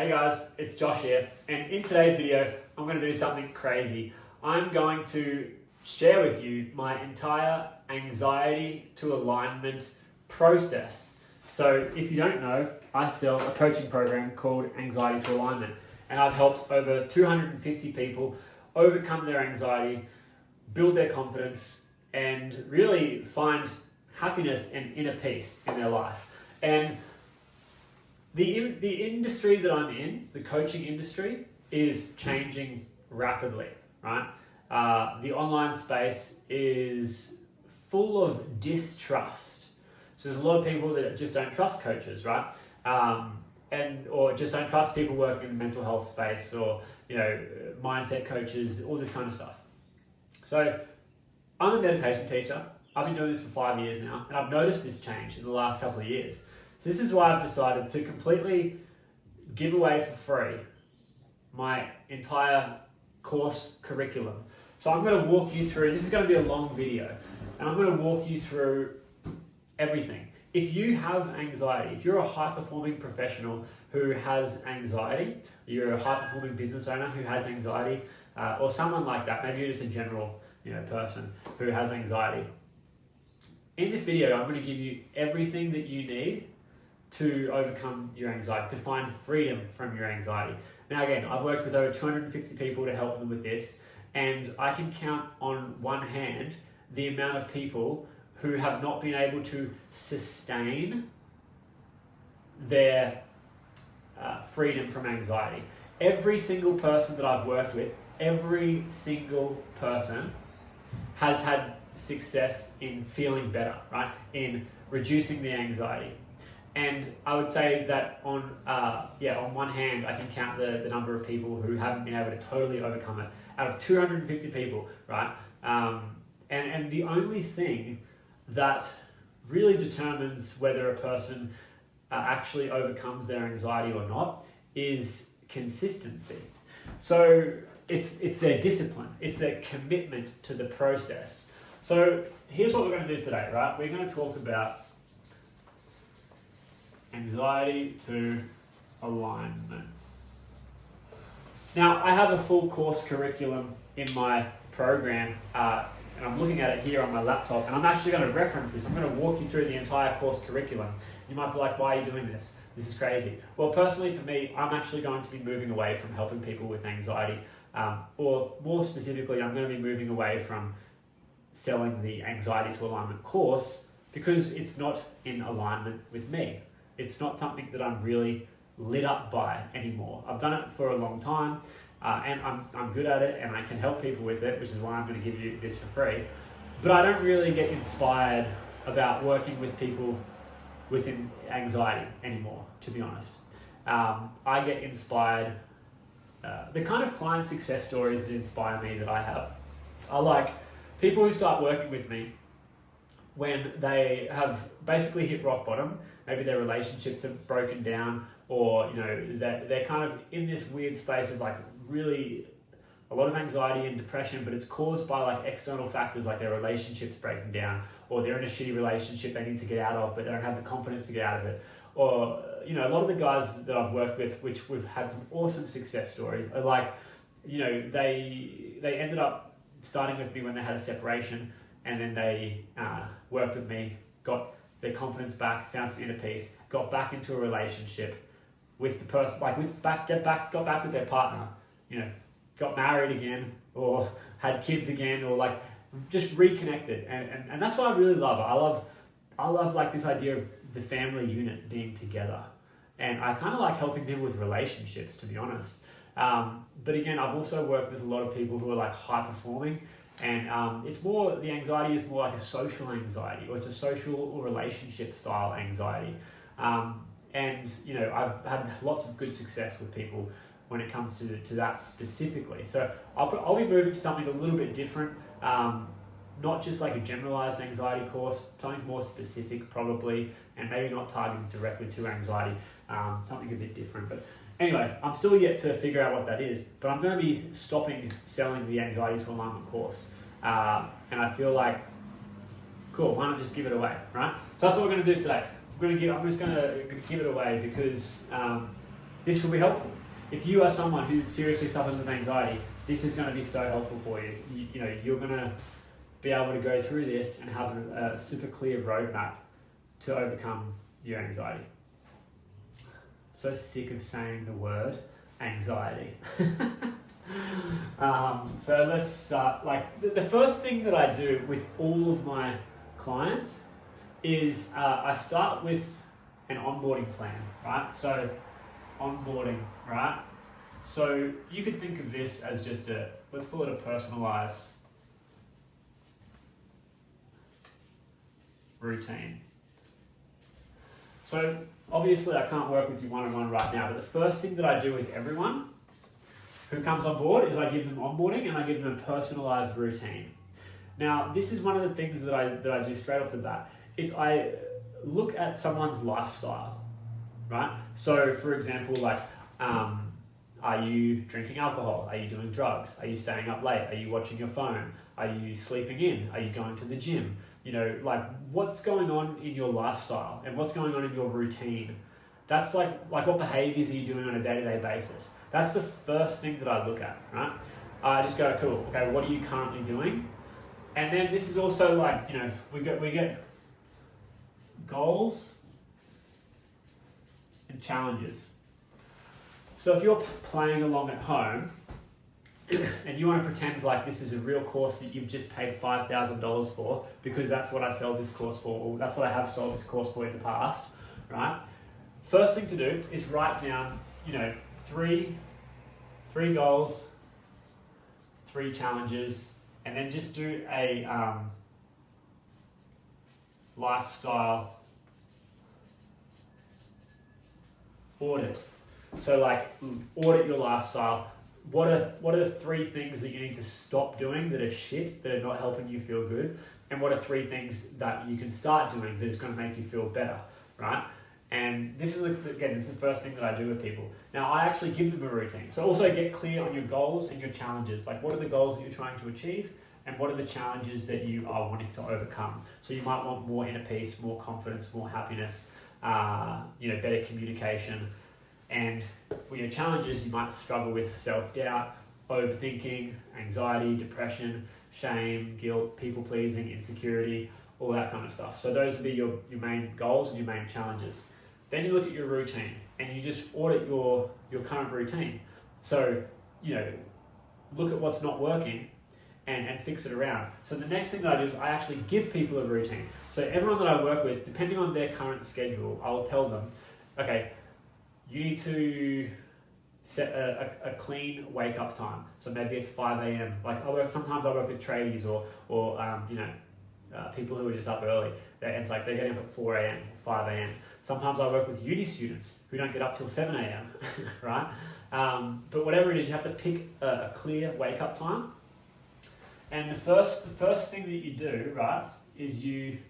Hey guys, it's Josh here, and in today's video, I'm going to do something crazy. I'm going to share with you my entire anxiety to alignment process. So if you don't know, I sell a coaching program called Anxiety to Alignment, and I've helped over 250 people overcome their anxiety, build their confidence, and really find happiness and inner peace in their life. And the industry that I'm in, the coaching industry, is changing rapidly, right? The online space is full of distrust. So there's a lot of people that just don't trust coaches, right? Or just don't trust people working in the mental health space, or mindset coaches, all this kind of stuff. So I'm a meditation teacher. I've been doing this for 5 years now, and I've noticed this change in the last couple of years. So this is why I've decided to completely give away for free my entire course curriculum. So I'm going to walk you through, this is going to be a long video, and I'm going to walk you through everything. If you have anxiety, if you're a high-performing professional who has anxiety, you're a high-performing business owner who has anxiety, or someone like that, maybe you're just a general person who has anxiety. In this video, I'm going to give you everything that you need to overcome your anxiety, to find freedom from your anxiety. Now again, I've worked with over 250 people to help them with this, and I can count on one hand the amount of people who have not been able to sustain their freedom from anxiety. Every single person that I've worked with, every single person has had success in feeling better, right? In reducing the anxiety. And I would say that on one hand, I can count the number of people who haven't been able to totally overcome it out of 250 people, right? And the only thing that really determines whether a person actually overcomes their anxiety or not is consistency. So it's their discipline, it's their commitment to the process. So here's what we're going to do today, right? We're going to talk about anxiety to alignment. Now, I have a full course curriculum in my program, and I'm looking at it here on my laptop, and I'm actually going to reference this. I'm going to walk you through the entire course curriculum. You might be like, why are you doing this? This is crazy. Well, personally for me, I'm actually going to be moving away from helping people with anxiety, or more specifically, I'm going to be moving away from selling the Anxiety to Alignment course because it's not in alignment with me. It's not something that I'm really lit up by anymore. I've done it for a long time, and I'm good at it, and I can help people with it, which is why I'm going to give you this for free. But I don't really get inspired about working with people with anxiety anymore, to be honest. I get inspired, the kind of client success stories that inspire me that I have are like people who start working with me when they have basically hit rock bottom. Maybe their relationships have broken down, or they're kind of in this weird space of like really a lot of anxiety and depression, but it's caused by like external factors like their relationships breaking down, or they're in a shitty relationship they need to get out of, but they don't have the confidence to get out of it. Or a lot of the guys that I've worked with, which we've had some awesome success stories, are like, they ended up starting with me when they had a separation, and then they worked with me, got their confidence back, found some inner peace, got back into a relationship with the person, got back with their partner, got married again, or had kids again, or like just reconnected, and that's what I really love. I love like this idea of the family unit being together, and I kind of like helping people with relationships, to be honest. But again, I've also worked with a lot of people who are like high performing. And it's more, the anxiety is more like a social anxiety, or it's a social or relationship style anxiety. And I've had lots of good success with people when it comes to that specifically. So I'll be moving to something a little bit different, not just like a generalized anxiety course, something more specific probably, and maybe not targeting directly to anxiety, something a bit different. But anyway, I'm still yet to figure out what that is, but I'm going to be stopping selling the Anxiety to Alignment course. And I feel like, cool, why not just give it away, right? So that's what we're going to do today. I'm just going to give it away because this will be helpful. If you are someone who seriously suffers with anxiety, this is going to be so helpful for you. You know, you're going to be able to go through this and have a super clear roadmap to overcome your anxiety. So sick of saying the word anxiety. So let's start. Like the first thing that I do with all of my clients is I start with an onboarding plan, right? So onboarding, right? So you could think of this as just let's call it a personalized routine. So obviously I can't work with you one-on-one right now, but the first thing that I do with everyone who comes on board is I give them onboarding and I give them a personalized routine. Now, this is one of the things that I do straight off the bat. I look at someone's lifestyle, right? So for example, like, are you drinking alcohol? Are you doing drugs? Are you staying up late? Are you watching your phone? Are you sleeping in? Are you going to the gym? You know, like what's going on in your lifestyle and what's going on in your routine? That's like what behaviors are you doing on a day-to-day basis? That's the first thing that I look at, right? I just go, cool, okay, what are you currently doing? And then this is also like, you know, we get goals and challenges. So if you're playing along at home and you want to pretend like this is a real course that you've just paid $5,000 for, because that's what I sell this course for, or that's what I have sold this course for in the past, right? First thing to do is write down, you know, three goals, 3 challenges, and then just do a lifestyle audit. So like audit your lifestyle. What are the 3 things that you need to stop doing that are shit, that are not helping you feel good? And what are 3 things that you can start doing that is going to make you feel better, right? And this is, again, this is the first thing that I do with people. Now, I actually give them a routine. So also get clear on your goals and your challenges. Like, what are the goals that you're trying to achieve? And what are the challenges that you are wanting to overcome? So you might want more inner peace, more confidence, more happiness, you know, better communication. And with your challenges, you might struggle with self-doubt, overthinking, anxiety, depression, shame, guilt, people-pleasing, insecurity, all that kind of stuff. So those would be your main goals and your main challenges. Then you look at your routine and you just audit your current routine. So, you know, look at what's not working and fix it around. So the next thing that I do is I actually give people a routine. So everyone that I work with, depending on their current schedule, I'll tell them, okay, you need to set a clean wake up time. So maybe it's 5 a.m. Like sometimes I work with tradies or you know, people who are just up early. It's like they're getting up at 4 a.m. 5 a.m. Sometimes I work with uni students who don't get up till 7 a.m. right? But whatever it is, you have to pick a clear wake up time. And the first thing that you do, right, is we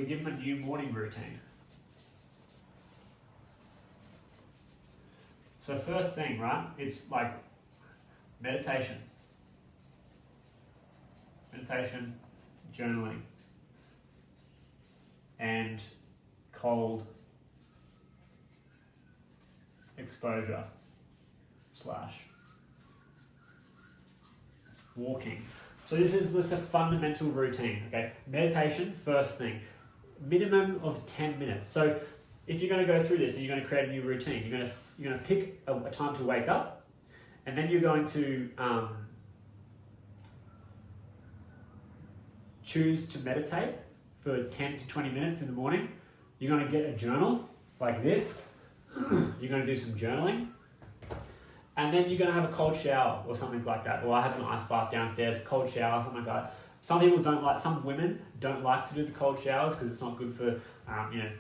give them a new morning routine. So first thing, right, it's like meditation, journaling, and cold exposure / walking. So this is a fundamental routine, okay? Meditation, first thing, minimum of 10 minutes. So if you're going to go through this and you're going to create a new routine, you're going to pick a time to wake up, and then you're going to choose to meditate for 10 to 20 minutes in the morning. You're going to get a journal like this. You're going to do some journaling. And then you're going to have a cold shower or something like that. Or I have an ice bath downstairs, cold shower, something like that. Some women don't like to do the cold showers because it's not good for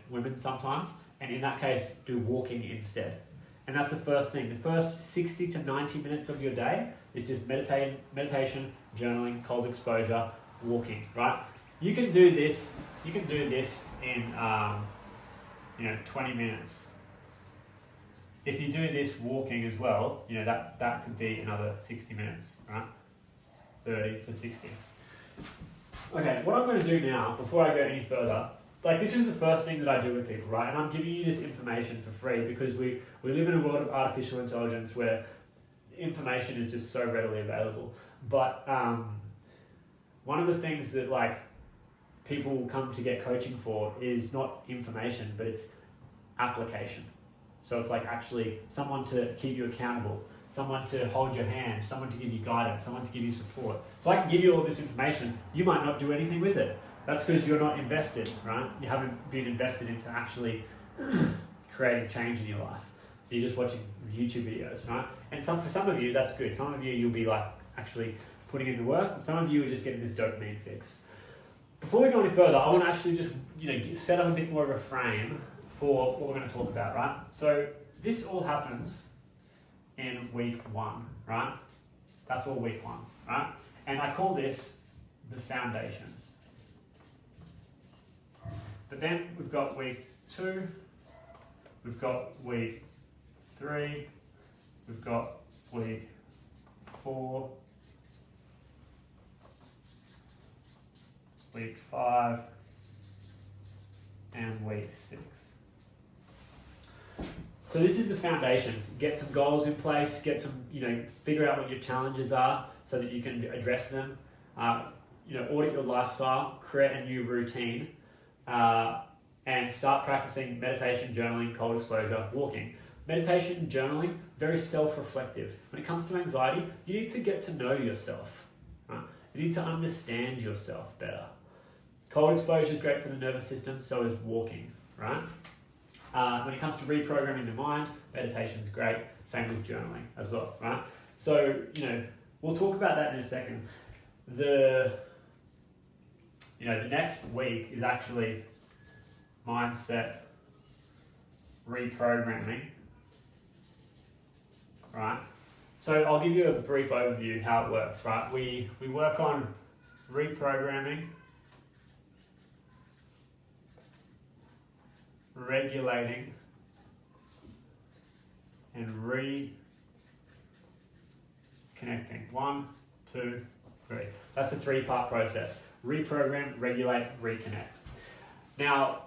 women sometimes. And in that case, do walking instead. And that's the first thing. The first 60 to 90 minutes of your day is just meditation, journaling, cold exposure, walking, right? You can do this in 20 minutes. If you do this walking as well, you know, that could be another 60 minutes, right? 30 to 60. Okay, what I'm going to do now, before I go any further, like this is the first thing that I do with people, right? And I'm giving you this information for free because we live in a world of artificial intelligence where information is just so readily available. But one of the things that like people come to get coaching for is not information, but it's application. So it's like actually someone to keep you accountable, someone to hold your hand, someone to give you guidance, someone to give you support. So I can give you all this information, you might not do anything with it. That's because you're not invested, right? You haven't been invested into actually creating change in your life. So you're just watching YouTube videos, right? And for some of you, that's good. Some of you, you'll be like actually putting into work. Some of you are just getting this dopamine fix. Before we go any further, I want to actually just set up a bit more of a frame for what we're going to talk about, right? So this all happens in week 1, right? That's all week 1, right? And I call this the foundations. But then we've got week 2, we've got week 3, we've got week 4, week 5, and week 6. So this is the foundations. Get some goals in place, get some, figure out what your challenges are so that you can address them. Audit your lifestyle, create a new routine, and start practicing meditation, journaling, cold exposure, walking. Meditation, journaling, very self-reflective. When it comes to anxiety, you need to get to know yourself. Right? You need to understand yourself better. Cold exposure is great for the nervous system, so is walking, right? When it comes to reprogramming the mind, meditation is great. Same with journaling as well, right? So, we'll talk about that in a second. The next week is actually mindset reprogramming, right? So I'll give you a brief overview of how it works, right? We work on reprogramming, regulating, and reconnecting. 1, 2, 3. That's a 3-part process. Reprogram, regulate, reconnect. Now,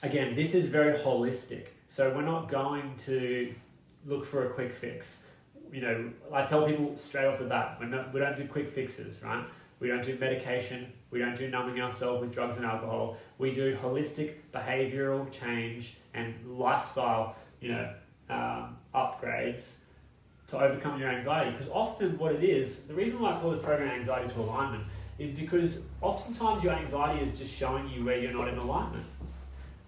again, this is very holistic. So we're not going to look for a quick fix. I tell people straight off the bat, we don't do quick fixes, right? We don't do medication. We don't do numbing ourselves with drugs and alcohol. We do holistic behavioral change and lifestyle, upgrades to overcome your anxiety. Because often what it is, the reason why I call this program Anxiety to Alignment is because oftentimes your anxiety is just showing you where you're not in alignment,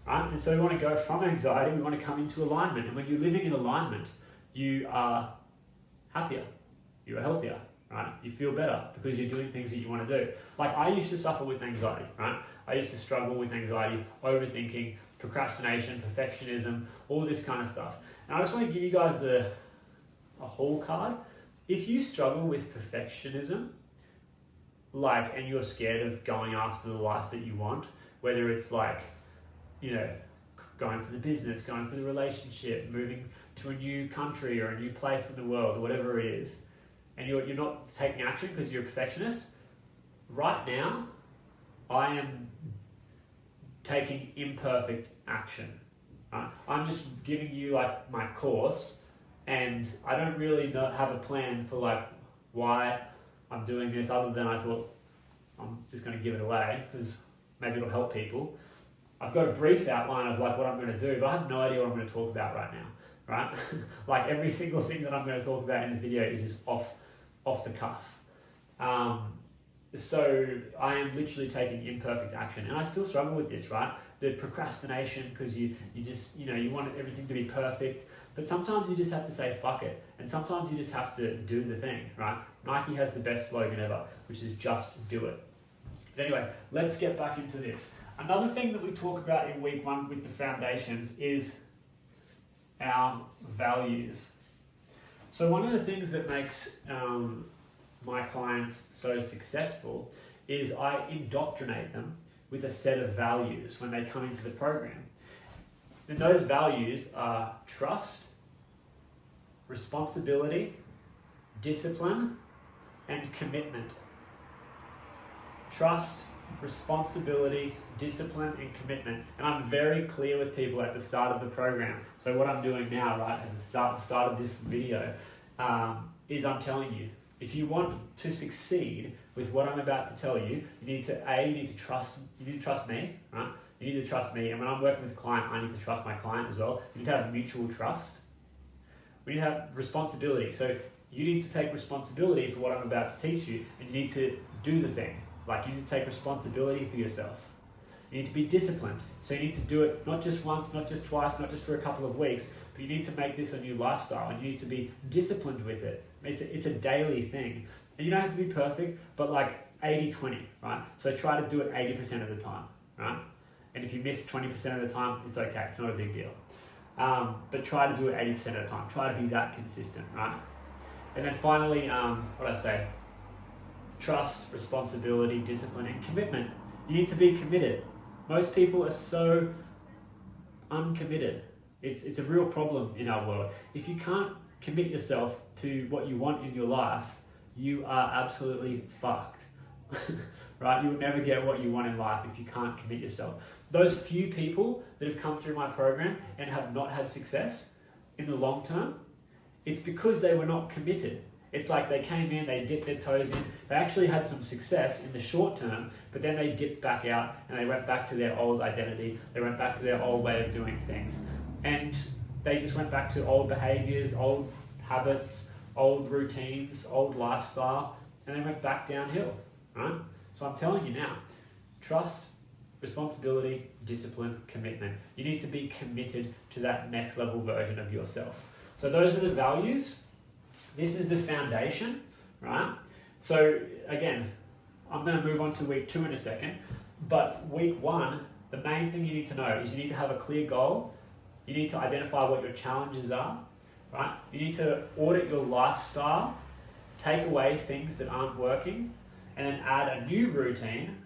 right? And so we want to go from anxiety, we want to come into alignment. And when you're living in alignment, you are happier, you are healthier, right? You feel better because you're doing things that you want to do. Like I used to suffer with anxiety, right? I used to struggle with anxiety, overthinking, procrastination, perfectionism, all this kind of stuff. And I just want to give you guys a whole card. If you struggle with perfectionism, and you're scared of going after the life that you want, whether it's going for the business, going for the relationship, moving to a new country or a new place in the world, or whatever it is, and you're not taking action because you're a perfectionist, right now, I am taking imperfect action. Right? I'm just giving you my course, and I don't really have a plan for why I'm doing this other than I thought I'm just going to give it away because maybe it'll help people. I've got a brief outline of what I'm going to do, but I have no idea what I'm going to talk about right now, right? Every single thing that I'm going to talk about in this video is just off the cuff. So I am literally taking imperfect action, and I still struggle with this, right? The procrastination, because you just, you want everything to be perfect, but sometimes you just have to say fuck it, and sometimes you just have to do the thing, right? Nike has the best slogan ever, which is just do it. But anyway, let's get back into this. Another thing that we talk about in week 1 with the foundations is our values. So one of the things that makes my clients so successful is I indoctrinate them with a set of values when they come into the program. And those values are trust, responsibility, discipline, and commitment. Trust, responsibility, discipline, and commitment. And I'm very clear with people at the start of the program. So what I'm doing now, right, at the start of this video, is I'm telling you, if you want to succeed with what I'm about to tell you, you need to trust me, right? You need to trust me. And when I'm working with a client, I need to trust my client as well. You need to have mutual trust. We need to have responsibility. So you need to take responsibility for what I'm about to teach you, and you need to do the thing. Like, you need to take responsibility for yourself. You need to be disciplined. So you need to do it not just once, not just twice, not just for a couple of weeks, but you need to make this a new lifestyle, and you need to be disciplined with it. It's a daily thing. And you don't have to be perfect, but like 80-20, right? So try to do it 80% of the time, right? And if you miss 20% of the time, it's okay. It's not a big deal. But try to do it 80% of the time. Try to be that consistent, right? And then finally, what I say, trust, responsibility, discipline, and commitment. You need to be committed. Most people are so uncommitted. It's a real problem in our world. If you can't commit yourself to what you want in your life, you are absolutely fucked. Right? You'll never get what you want in life if you can't commit yourself. Those few people that have come through my program and have not had success in the long term, it's because they were not committed. It's like they came in, they dipped their toes in, they actually had some success in the short term, but then they dipped back out and they went back to their old identity, they went back to their old way of doing things. And they just went back to old behaviors, old habits, old routines, old lifestyle, and they went back downhill, right? So I'm telling you now, trust, responsibility, discipline, commitment. You need to be committed to that next level version of yourself. So those are the values. This is the foundation, right? So again, I'm going to move on to week 2 in a second, but week 1, the main thing you need to know is you need to have a clear goal. You need to identify what your challenges are, right? You need to audit your lifestyle, take away things that aren't working, and then add a new routine,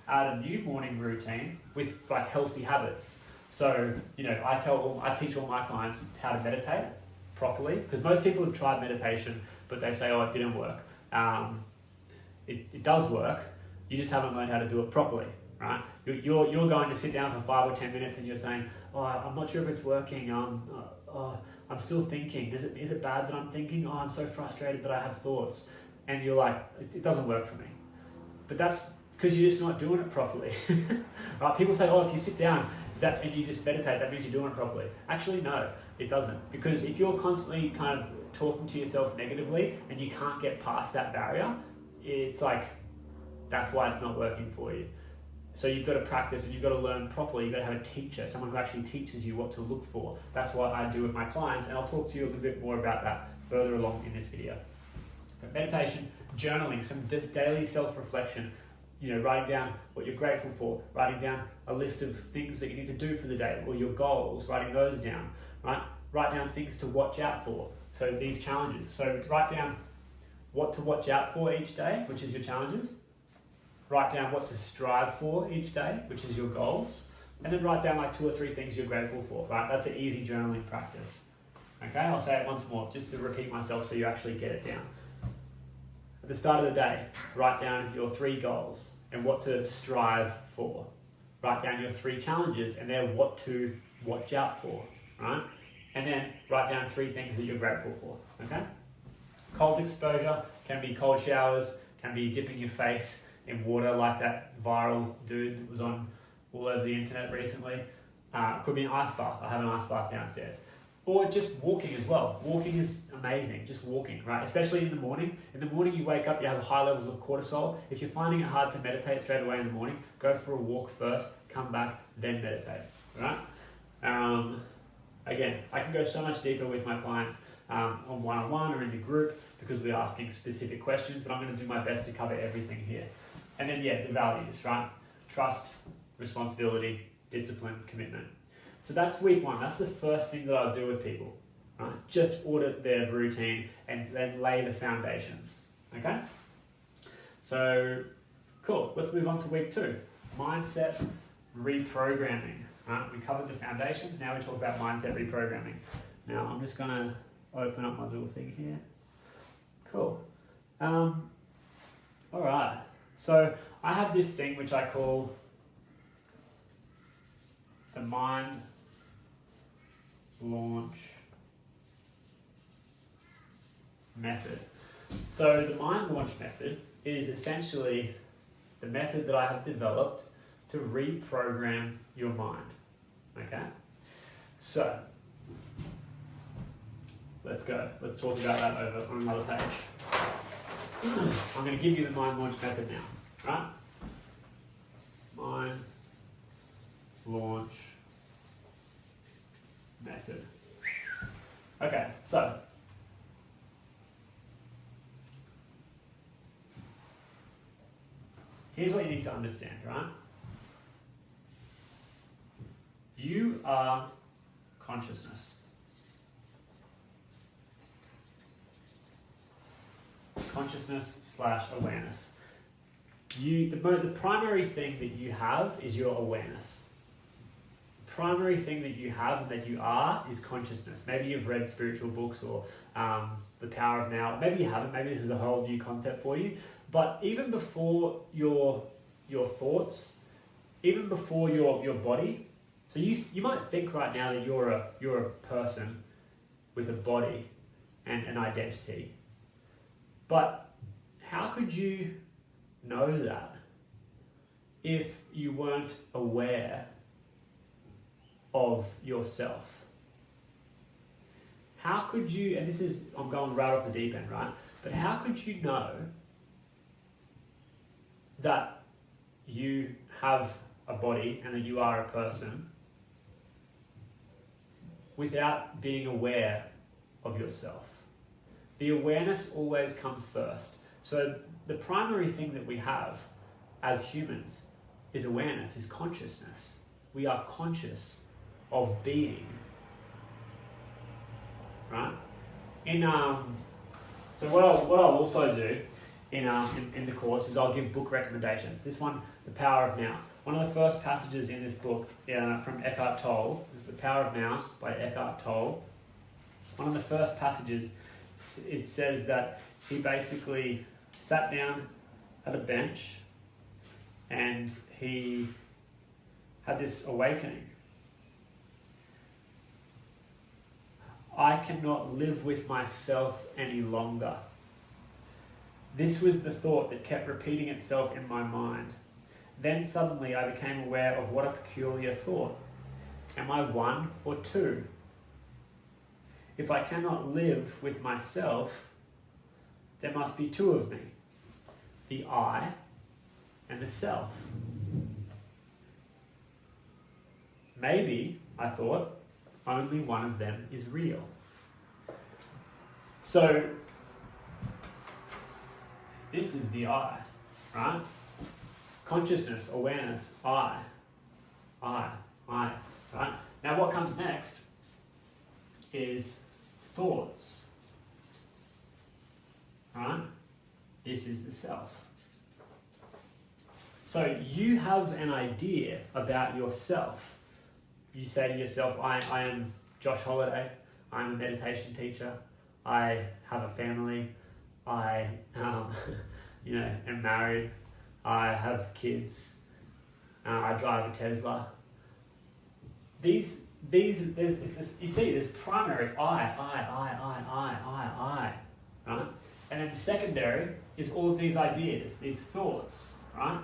add a new morning routine with like healthy habits. So, I teach all my clients how to meditate properly, because most people have tried meditation, but they say, oh, it didn't work. It does work, you just haven't learned how to do it properly, right? You're going to sit down for 5 or 10 minutes and you're saying, oh, I'm not sure if it's working, I'm still thinking, is it bad that I'm thinking? Oh, I'm so frustrated that I have thoughts. And you're like, it doesn't work for me. But that's because you're just not doing it properly. Right? People say, oh, if you sit down and you just meditate, that means you're doing it properly. Actually, no, it doesn't. Because if you're constantly kind of talking to yourself negatively and you can't get past that barrier, it's like, that's why it's not working for you. So you've got to practice and you've got to learn properly. You've got to have a teacher, someone who actually teaches you what to look for. That's what I do with my clients, and I'll talk to you a little bit more about that further along in this video. But meditation, journaling, some daily self-reflection, writing down what you're grateful for, writing down a list of things that you need to do for the day, or your goals, writing those down, right? Write down things to watch out for, so these challenges. So write down what to watch out for each day, which is your challenges. Write down what to strive for each day, which is your goals. And then write down like 2 or 3 things you're grateful for, right? That's an easy journaling practice. Okay, I'll say it once more, just to repeat myself so you actually get it down. At the start of the day, write down your 3 goals and what to strive for. Write down your 3 challenges and they're what to watch out for, right? And then write down 3 things that you're grateful for, okay? Cold exposure can be cold showers, can be dipping your face in water like that viral dude that was on all over the internet recently. Could be an ice bath. I have an ice bath downstairs. Or just walking as well. Walking is amazing, just walking, right? Especially in the morning. In the morning you wake up, you have high levels of cortisol. If you're finding it hard to meditate straight away in the morning, go for a walk first, come back, then meditate, right? Again, I can go so much deeper with my clients on one-on-one or in the group because we're asking specific questions, but I'm going to do my best to cover everything here. And then, the values, right? Trust, responsibility, discipline, commitment. So that's week 1. That's the first thing that I'll do with people, right? Just audit their routine and then lay the foundations, okay? So, cool. Let's move on to week 2. Mindset reprogramming, right? We covered the foundations. Now we talk about mindset reprogramming. Now, I'm just going to open up my little thing here. Cool. All right. So I have this thing which I call the mind launch method. So the mind launch method is essentially the method that I have developed to reprogram your mind. Okay? So let's go. Let's talk about that over on another page. I'm going to give you the mind launch method now, right? Mind launch method. Okay, so here's what you need to understand, right? You are consciousness. Consciousness/awareness. The primary thing that you have is your awareness. The primary thing that you have and that you are is consciousness. Maybe you've read spiritual books or The Power of Now. Maybe you haven't. Maybe this is a whole new concept for you. But even before your thoughts, even before your body, so you might think right now that you're a person with a body and an identity. But how could you know that if you weren't aware of yourself? How could you, and I'm going right off the deep end, right? But how could you know that you have a body and that you are a person without being aware of yourself? The awareness always comes first. So the primary thing that we have as humans is awareness, is consciousness. We are conscious of being, right? So what I'll also do in the course is I'll give book recommendations. This one, The Power of Now. One of the first passages in this book from Eckhart Tolle, this is The Power of Now by Eckhart Tolle. One of the first passages, it says that he basically sat down at a bench and he had this awakening. I cannot live with myself any longer. This was the thought that kept repeating itself in my mind. Then suddenly I became aware of what a peculiar thought. Am I one or two? If I cannot live with myself, there must be two of me, the I and the self. Maybe, I thought, only one of them is real. So, this is the I, right? Consciousness, awareness, I, right? Now what comes next is thoughts, right? This is the self. So you have an idea about yourself. You say to yourself, I am Josh Holiday, I'm a meditation teacher, I have a family, I am married, I have kids, I drive a Tesla. There's this primary I, right? And then the secondary is all of these ideas, these thoughts, right?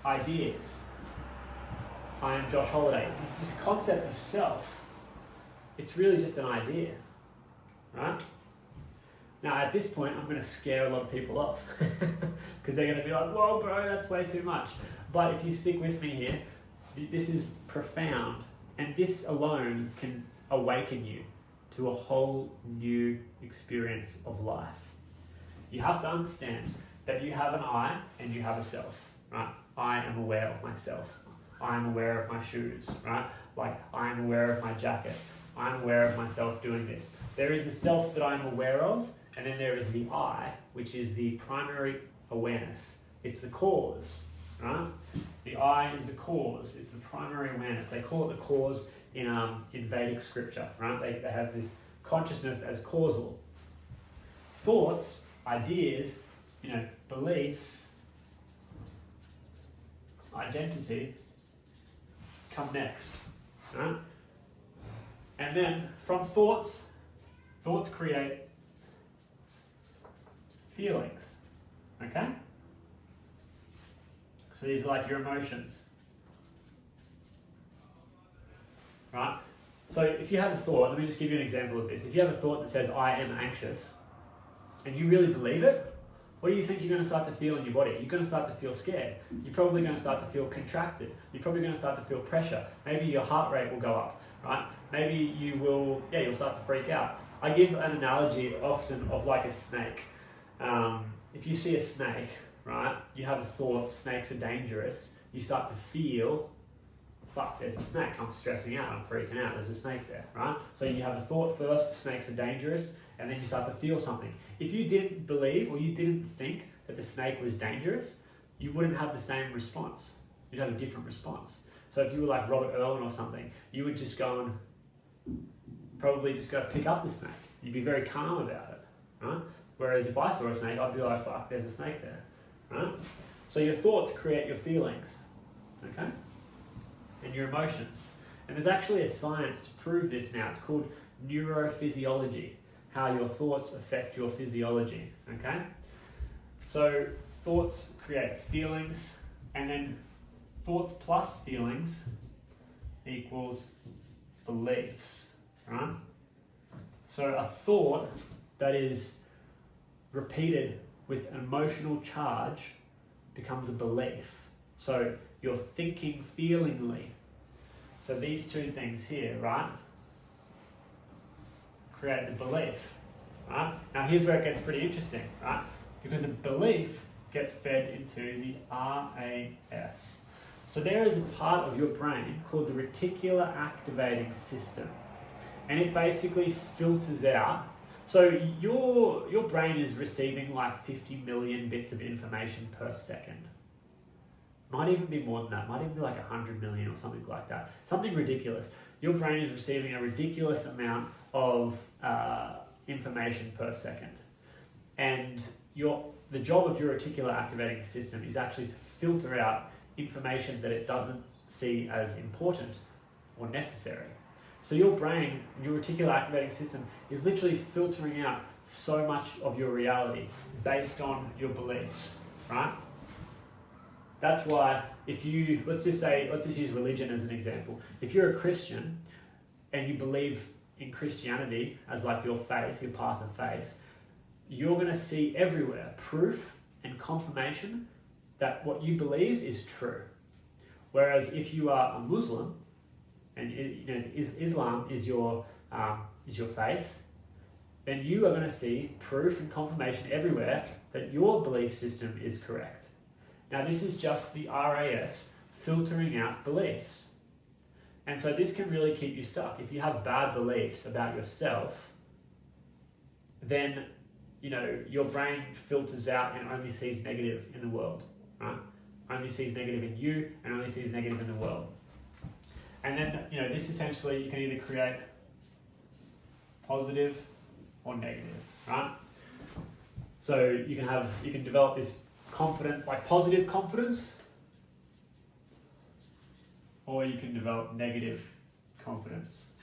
Ideas. I am Josh Holiday. This concept of self, it's really just an idea, right? Now at this point, I'm going to scare a lot of people off because they're going to be like, whoa bro, that's way too much. But if you stick with me here, this is profound, and this alone can awaken you to a whole new experience of life. You have to understand that you have an I and you have a self, right? I am aware of myself. I am aware of my shoes, right? Like, I am aware of my jacket. I am aware of myself doing this. There is a self that I am aware of, and then there is the I, which is the primary awareness. It's the cause, right? The I is the cause. It's the primary awareness. They call it the cause in Vedic scripture, right? They have this consciousness as causal. Thoughts, ideas, beliefs, identity come next. Right? And then from thoughts create feelings. Okay? So these are like your emotions. Right? So if you have a thought, let me just give you an example of this. If you have a thought that says, I am anxious, and you really believe it, what do you think you're going to start to feel in your body? You're going to start to feel scared. You're probably going to start to feel contracted. You're probably going to start to feel pressure. Maybe your heart rate will go up, right? Maybe you'll start to freak out. I give an analogy often of like a snake. If you see a snake, right, you have a thought, snakes are dangerous. You start to feel, fuck, there's a snake. I'm stressing out. I'm freaking out. There's a snake there, right? So you have a thought first, snakes are dangerous, and then you start to feel something. If you didn't believe or you didn't think that the snake was dangerous, you wouldn't have the same response. You'd have a different response. So if you were like Robert Irwin or something, you would just go and probably just go pick up the snake. You'd be very calm about it, right? Whereas if I saw a snake, I'd be like, fuck, there's a snake there, right? So your thoughts create your feelings, okay? And your emotions. And there's actually a science to prove this now. It's called neurophysiology, how your thoughts affect your physiology, okay? So thoughts create feelings, and then thoughts plus feelings equals beliefs, right? So a thought that is repeated with an emotional charge becomes a belief. So you're thinking feelingly. So these two things here, right, create the belief, right? Now here's where it gets pretty interesting, right? Because a belief gets fed into the RAS. So there is a part of your brain called the reticular activating system. And it basically filters out. So your brain is receiving like 50 million bits of information per second. Might even be more than that. Might even be like 100 million or something like that. Something ridiculous. Your brain is receiving a ridiculous amount of information per second. And the job of your reticular activating system is actually to filter out information that it doesn't see as important or necessary. So your brain, your reticular activating system, is literally filtering out so much of your reality based on your beliefs, right? That's why if you, let's just use religion as an example. If you're a Christian and you believe in Christianity as like your faith, your path of faith, you're going to see everywhere proof and confirmation that what you believe is true. Whereas if you are a Muslim, and Islam is your faith, then you are going to see proof and confirmation everywhere that your belief system is correct. Now this is just the RAS filtering out beliefs. And so this can really keep you stuck. If you have bad beliefs about yourself, then your brain filters out and only sees negative in the world, right? Only sees negative in you and only sees negative in the world. And then, this essentially, you can either create positive or negative, right? So you can develop this confident, like positive confidence, or you can develop negative confidence.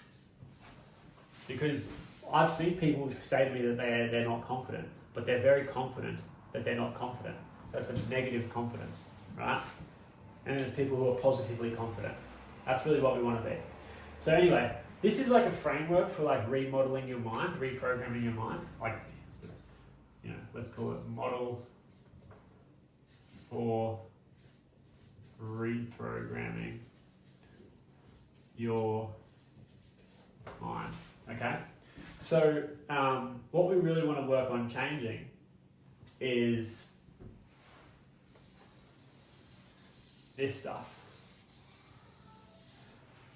Because I've seen people say to me that they're not confident, but they're very confident that they're not confident. That's a negative confidence, right? And there's people who are positively confident. That's really what we want to be. So anyway, this is like a framework for like remodeling your mind, reprogramming your mind. Like, let's call it model for reprogramming your mind. Okay? So what we really want to work on changing is this stuff.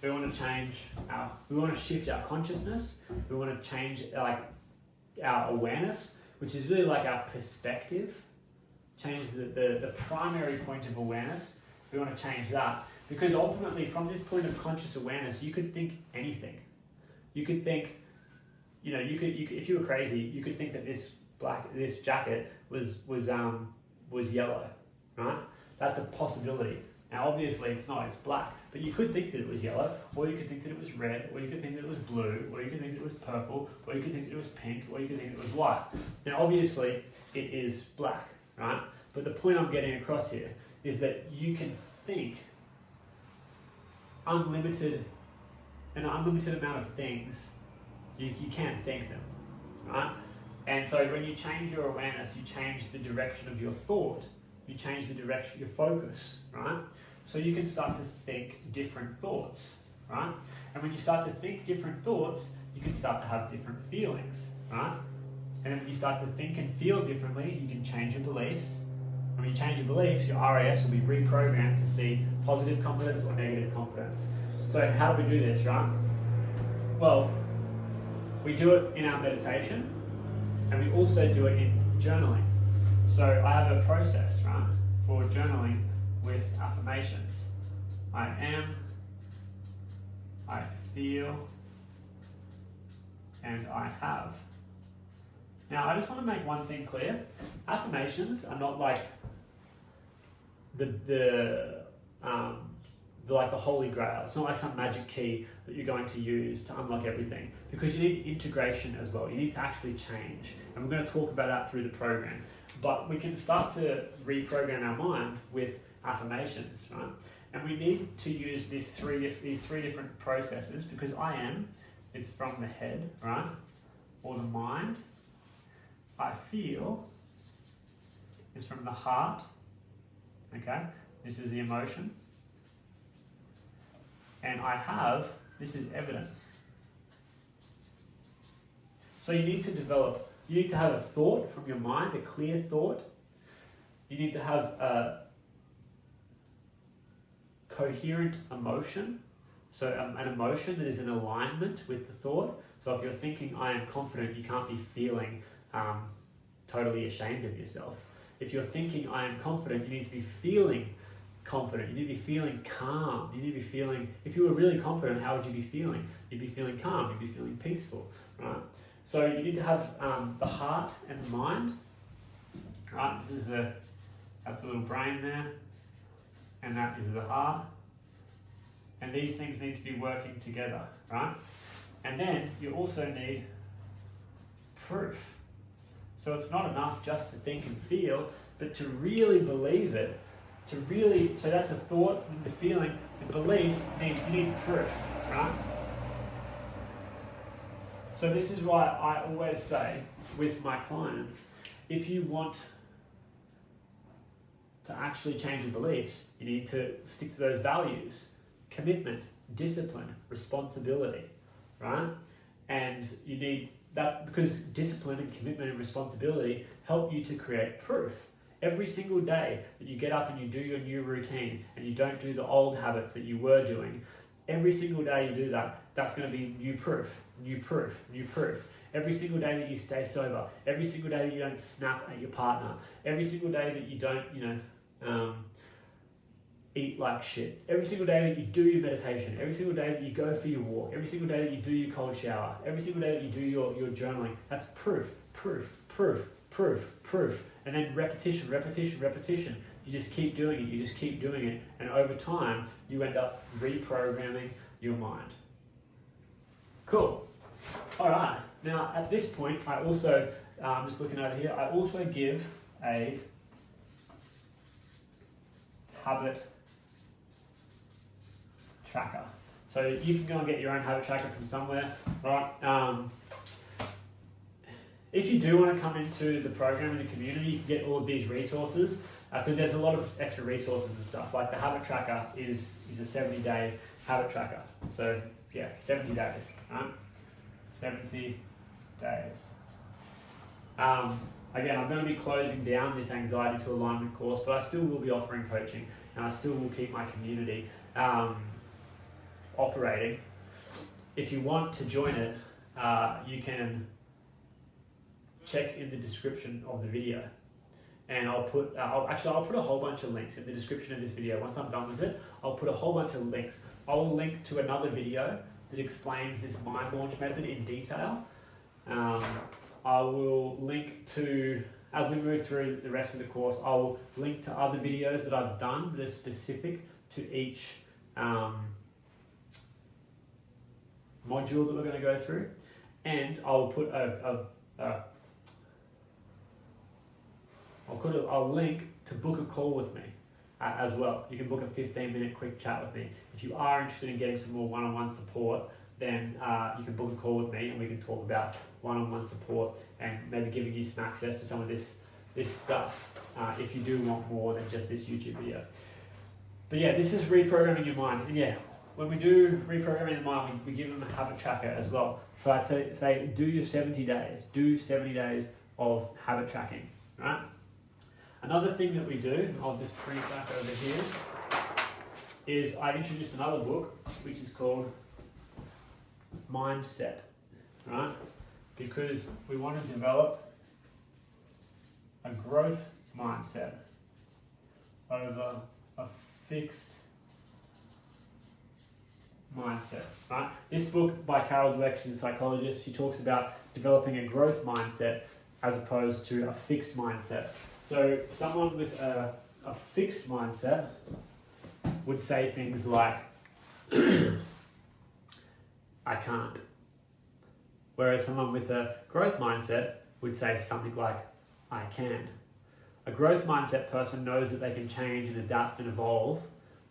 We want to shift our consciousness. We want to change like our awareness, which is really like our perspective. Change the primary point of awareness. We want to change that because ultimately, from this point of conscious awareness, you could think anything. You could think, if you were crazy, you could think that this jacket was yellow, right? That's a possibility. Now obviously it's not, it's black, but you could think that it was yellow, or you could think that it was red, or you could think that it was blue, or you could think that it was purple, or you could think that it was pink, or you could think that it was white. Now obviously it is black, right? But the point I'm getting across here is that you can think an unlimited amount of things. You can think them, right? And so when you change your awareness, you change the direction of your thought, you change the direction of your focus, right? So you can start to think different thoughts, right? And when you start to think different thoughts, you can start to have different feelings, right? And then when you start to think and feel differently, you can change your beliefs. And when you change your beliefs, your RAS will be reprogrammed to see positive confidence or negative confidence. So how do we do this, right? Well, we do it in our meditation, and we also do it in journaling. So I have a process, right, for journaling with affirmations. I am, I feel, and I have. Now I just want to make one thing clear. Affirmations are not like the holy grail. It's not like some magic key that you're going to use to unlock everything, because you need integration as well. You need to actually change, and we're going to talk about that through the program. But we can start to reprogram our mind with affirmations, right? And we need to use these three different processes, because I am, it's from the head, right, or the mind. I feel is from the heart. Okay, this is the emotion. And I have, this is evidence. So you need to have a thought from your mind, a clear thought. You need to have a coherent emotion. So an emotion that is in alignment with the thought. So if you're thinking, I am confident, you can't be feeling totally ashamed of yourself. If you're thinking, I am confident, you need to be feeling confident. You need to be feeling calm. You need to be feeling, if you were really confident, how would you be feeling? You'd be feeling calm. You'd be feeling peaceful, right? So you need to have the heart and the mind, right? That's the little brain there, and that is the heart. And these things need to be working together, right? And then you also need proof. So it's not enough just to think and feel, but to really believe it, so that's a thought, and the feeling, the belief you need proof, right? So this is why I always say with my clients, if you want to actually change your beliefs, you need to stick to those values: commitment, discipline, responsibility, right? And you need that, because discipline and commitment and responsibility help you to create proof. Every single day that you get up and you do your new routine and you don't do the old habits that you were doing, every single day you do that, that's going to be new proof, new proof, new proof. Every single day that you stay sober, every single day that you don't snap at your partner, every single day that you don't, eat like shit, every single day that you do your meditation, every single day that you go for your walk, every single day that you do your cold shower, every single day that you do your journaling, that's proof, proof, proof, proof, proof. And then repetition, repetition, repetition. You just keep doing it, you just keep doing it. And over time, you end up reprogramming your mind. Cool. All right. Now, at this point, I also, just looking over here, I also give a habit tracker. So you can go and get your own habit tracker from somewhere, right? If you do want to come into the program and the community, you can get all of these resources, because there's a lot of extra resources and stuff. Like the habit tracker is a 70-day habit tracker. So yeah, 70 days, right? 70 days. Again, I'm going to be closing down this anxiety to alignment course, but I still will be offering coaching, and I still will keep my community operating. If you want to join it, you can check in the description of the video, and I'll put a whole bunch of links in the description of this video. Once I'm done with it, I'll put a whole bunch of links. I'll link to another video that explains this mind launch method in detail. I will link to, as we move through the rest of the course, I'll link to other videos that I've done that are specific to each module that we're going to go through, and I'll put a link to book a call with me as well. You can book a 15-minute quick chat with me. If you are interested in getting some more one-on-one support, then you can book a call with me and we can talk about one-on-one support and maybe giving you some access to some of this stuff if you do want more than just this YouTube video. But yeah, this is reprogramming your mind. And yeah, when we do reprogramming the mind, we give them a habit tracker as well. So I'd say do your 70 days. Do 70 days of habit tracking, right? Another thing that we do, I'll just bring it back over here, is I introduced another book, which is called Mindset, right? Because we want to develop a growth mindset over a fixed mindset, right? This book by Carol Dweck, she's a psychologist, she talks about developing a growth mindset as opposed to a fixed mindset. So someone with a fixed mindset would say things like, I can't. Whereas someone with a growth mindset would say something like, I can. A growth mindset person knows that they can change and adapt and evolve,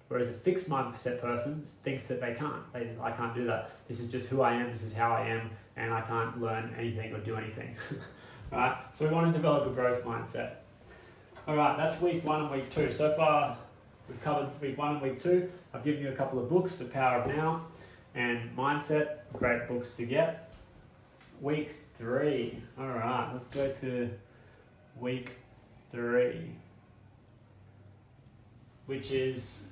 whereas a fixed mindset person thinks that they can't. I can't do that. This is just who I am, this is how I am, and I can't learn anything or do anything. Right? So we want to develop a growth mindset. Alright, that's week 1 and week 2. So far, we've covered week 1 and week 2. I've given you a couple of books, The Power of Now and Mindset, great books to get. Week 3. Alright, let's go to week 3, which is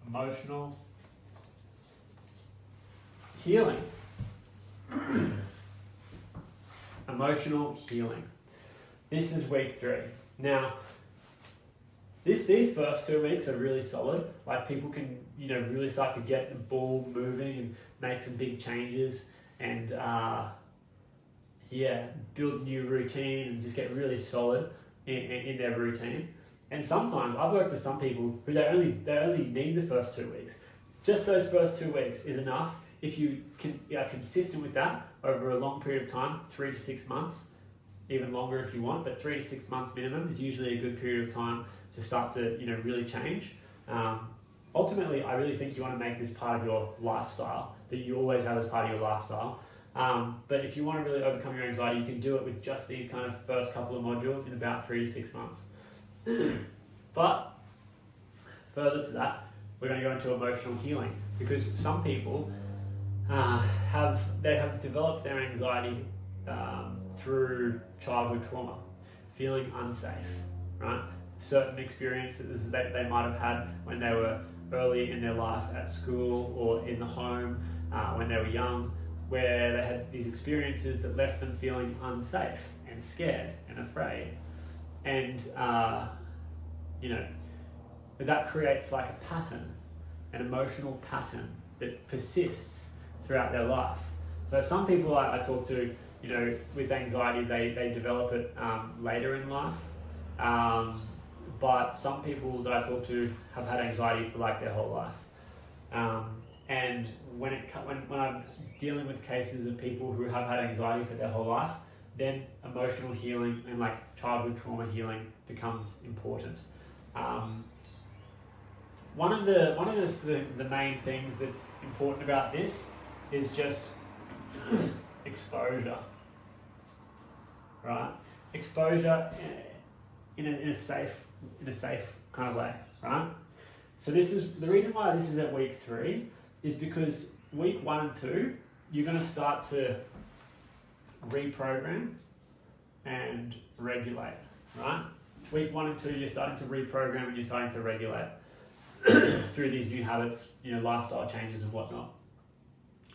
emotional healing. Emotional healing. This is week 3. Now, these first 2 weeks are really solid. Like people can, really start to get the ball moving and make some big changes and build a new routine and just get really solid in their routine. And sometimes I've worked with some people who they only need the first 2 weeks. Just those first 2 weeks is enough. If you are consistent with that over a long period of time, 3 to 6 months, even longer if you want, but 3 to 6 months minimum is usually a good period of time to start to really change. Ultimately, I really think you want to make this part of your lifestyle, that you always have as part of your lifestyle. But if you want to really overcome your anxiety, you can do it with just these kind of first couple of modules in about 3 to 6 months. But further to that, we're going to go into emotional healing, because some people have developed their anxiety through childhood trauma, feeling unsafe, right? Certain experiences that they might have had when they were early in their life at school or in the home when they were young, where they had these experiences that left them feeling unsafe and scared and afraid. And, that creates like a pattern, an emotional pattern that persists throughout their life. So some people I talk to, with anxiety, they develop it later in life. But some people that I talk to have had anxiety for like their whole life. And when I'm dealing with cases of people who have had anxiety for their whole life, then emotional healing and like childhood trauma healing becomes important. One of the main things that's important about this is just exposure, right? Exposure in a safe kind of way, right? So this is the reason why this is at week 3 is because week 1 and 2 you're going to start to reprogram and regulate, right? Week 1 and 2 you're starting to reprogram and you're starting to regulate through these new habits, lifestyle changes and whatnot.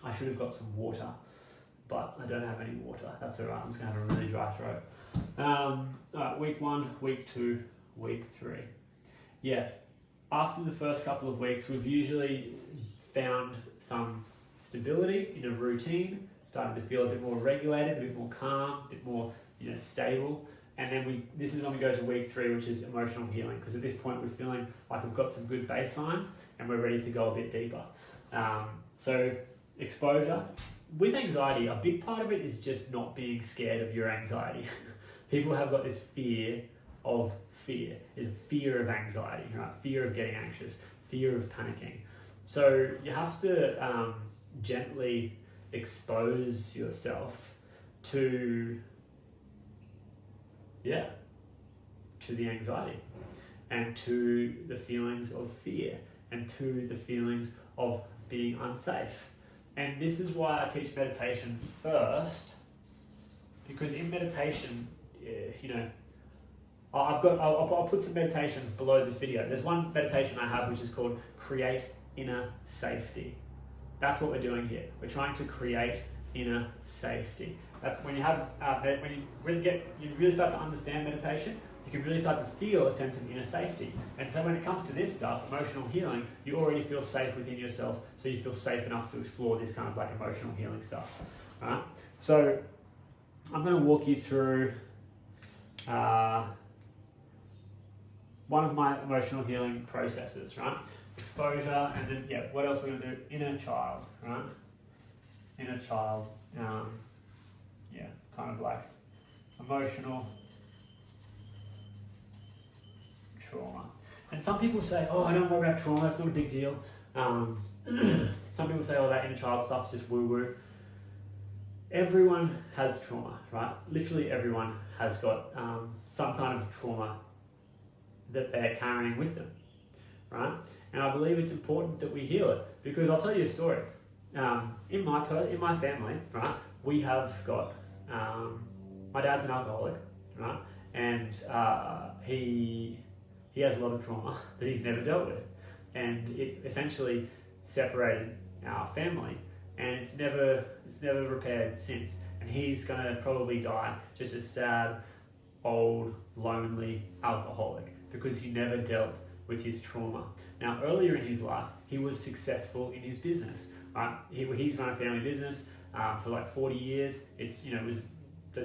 I should have got some water, but I don't have any water. That's alright, I'm just going to have a really dry throat. Alright, week 1, week 2, week 3. Yeah, after the first couple of weeks, we've usually found some stability in a routine, starting to feel a bit more regulated, a bit more calm, a bit more stable, And then this is when we go to week 3, which is emotional healing, because at this point we're feeling like we've got some good baselines and we're ready to go a bit deeper. So exposure. With anxiety, a big part of it is just not being scared of your anxiety. People have got this fear of fear. It's fear of anxiety, right? Fear of getting anxious, fear of panicking. So you have to gently expose yourself to the anxiety and to the feelings of fear and to the feelings of being unsafe. And this is why I teach meditation first, because in meditation, I'll put some meditations below this video. There's one meditation I have which is called Create Inner Safety. That's what we're doing here. We're trying to create inner safety. That's when you have when you really start to understand meditation, you can really start to feel a sense of inner safety. And so when it comes to this stuff, emotional healing, you already feel safe within yourself, so you feel safe enough to explore this kind of like emotional healing stuff. Right? So I'm going to walk you through one of my emotional healing processes, right? Exposure, and then what else we're going to do? Inner child, right? Inner child, kind of like emotional trauma. And some people say, oh, I don't worry about trauma, it's not a big deal. Some people say, oh, that inner child stuff's just woo-woo. Everyone has trauma, right? Literally everyone has got some kind of trauma that they're carrying with them, right? And I believe it's important that we heal it, because I'll tell you a story. In my family, right, we have got my dad's an alcoholic, right, and he has a lot of trauma that he's never dealt with, and it essentially separated our family, and it's never repaired since. And he's gonna probably die just a sad, old, lonely alcoholic because he never dealt with his trauma. Now, earlier in his life, he was successful in his business. Right? He's run a family business for like 40 years. He was a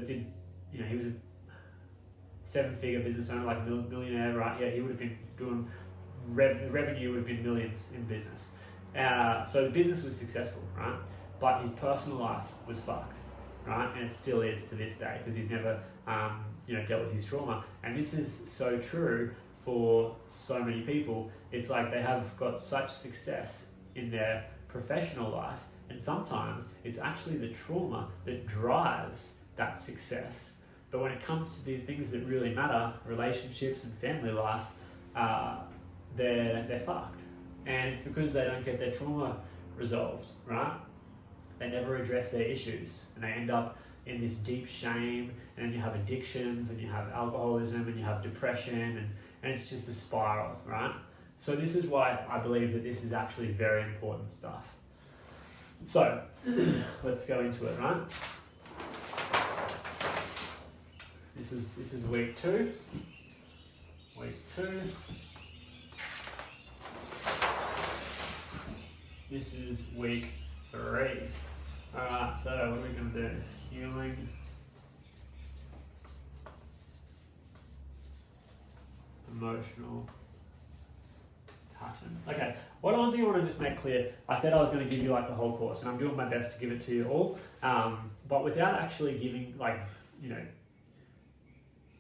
7-figure business owner, like a millionaire, right? Yeah, he would have been doing revenue would have been millions in business. So the business was successful, right? But his personal life was fucked, right? And it still is to this day, because he's never dealt with his trauma. And this is so true for so many people. It's like they have got such success in their professional life, and sometimes it's actually the trauma that drives that success. But when it comes to the things that really matter, relationships and family life, they're fucked. And it's because they don't get their trauma resolved, right? They never address their issues, and they end up in this deep shame, and you have addictions, and you have alcoholism, and you have depression, and it's just a spiral, right? So this is why I believe that this is actually very important stuff. So let's go into it, right? This is week 2. Week 2. This is week 3. Alright, so what are we going to do? Healing. Emotional patterns. Okay, one thing I want to just make clear, I said I was going to give you like the whole course, and I'm doing my best to give it to you all, but without actually giving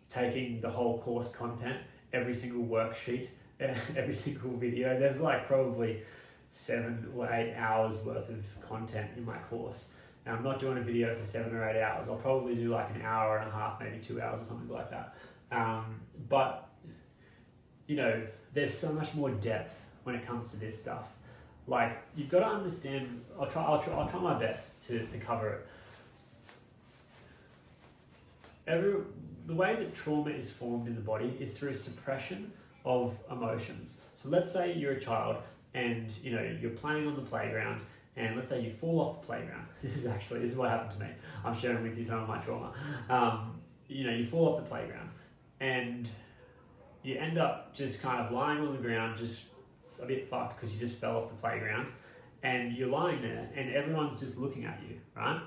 taking the whole course content, every single worksheet, every single video. There's like probably 7 or 8 hours worth of content in my course. Now, I'm not doing a video for 7 or 8 hours. I'll probably do like an hour and a half, maybe 2 hours or something like that. But there's so much more depth when it comes to this stuff. Like, you've got to understand. I'll try my best to cover it. The way that trauma is formed in the body is through suppression of emotions. So let's say you're a child and you're playing on the playground, and let's say you fall off the playground. This is what happened to me. I'm sharing with you some of my trauma. You fall off the playground and you end up just kind of lying on the ground, just a bit fucked because you just fell off the playground, and you're lying there and everyone's just looking at you, right?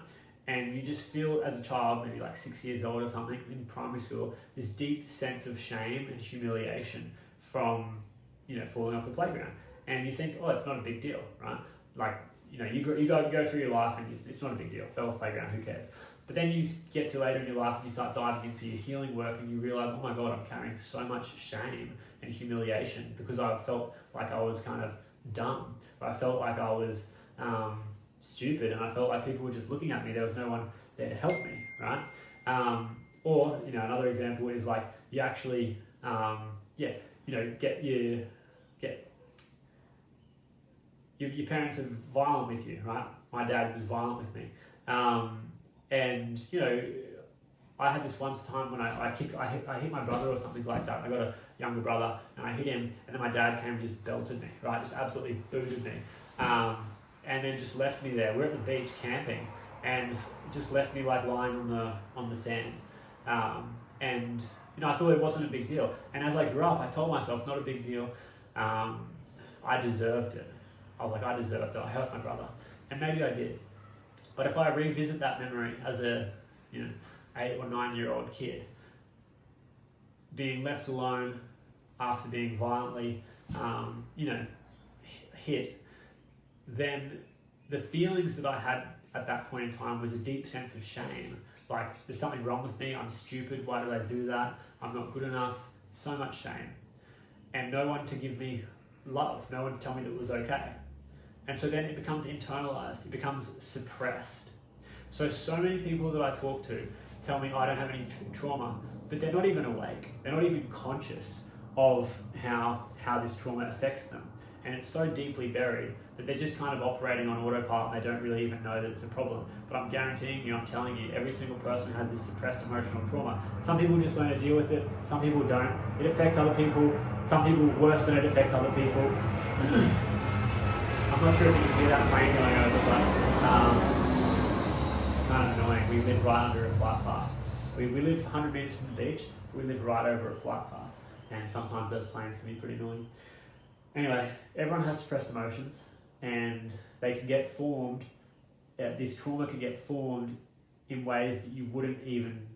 and you just feel as a child, maybe like 6 years old or something in primary school, this deep sense of shame and humiliation from, falling off the playground. And you think, oh, it's not a big deal, right? Like, you go through your life and it's not a big deal. Fell off the playground, who cares? But then you get to later in your life and you start diving into your healing work and you realize, oh my God, I'm carrying so much shame and humiliation because I felt like I was kind of dumb. Or I felt like I was stupid, and I felt like people were just looking at me. There was no one there to help me, right? Or another example is like you actually, your parents are violent with you, right? My dad was violent with me, and I had this once time when I hit my brother or something like that. I got a younger brother and I hit him, and then my dad came and just belted me, right? Just absolutely booted me. And then just left me there. We're at the beach camping, and just left me like lying on the sand. And I thought it wasn't a big deal. And as I grew up, I told myself, not a big deal. I deserved it. I was like, I deserved it. I hurt my brother, and maybe I did. But if I revisit that memory as a 8 or 9 year old kid, being left alone after being violently, hit, then the feelings that I had at that point in time was a deep sense of shame. Like, there's something wrong with me, I'm stupid, why did I do that? I'm not good enough, so much shame. And no one to give me love, no one to tell me that it was okay. And so then it becomes internalized, it becomes suppressed. So many people that I talk to tell me, I don't have any trauma, but they're not even awake, they're not even conscious of how this trauma affects them. And it's so deeply buried that they're just kind of operating on autopilot and they don't really even know that it's a problem. But I'm guaranteeing you, I'm telling you, every single person has this suppressed emotional trauma. Some people just learn to deal with it, some people don't. It affects other people, some people worse than it affects other people. I'm not sure if you can hear that plane going over, but it's kind of annoying. We live right under a flight path. We live 100 meters from the beach, but we live right over a flight path. And sometimes those planes can be pretty annoying. Anyway, everyone has suppressed emotions, and they can get formed, this trauma can get formed in ways that you wouldn't even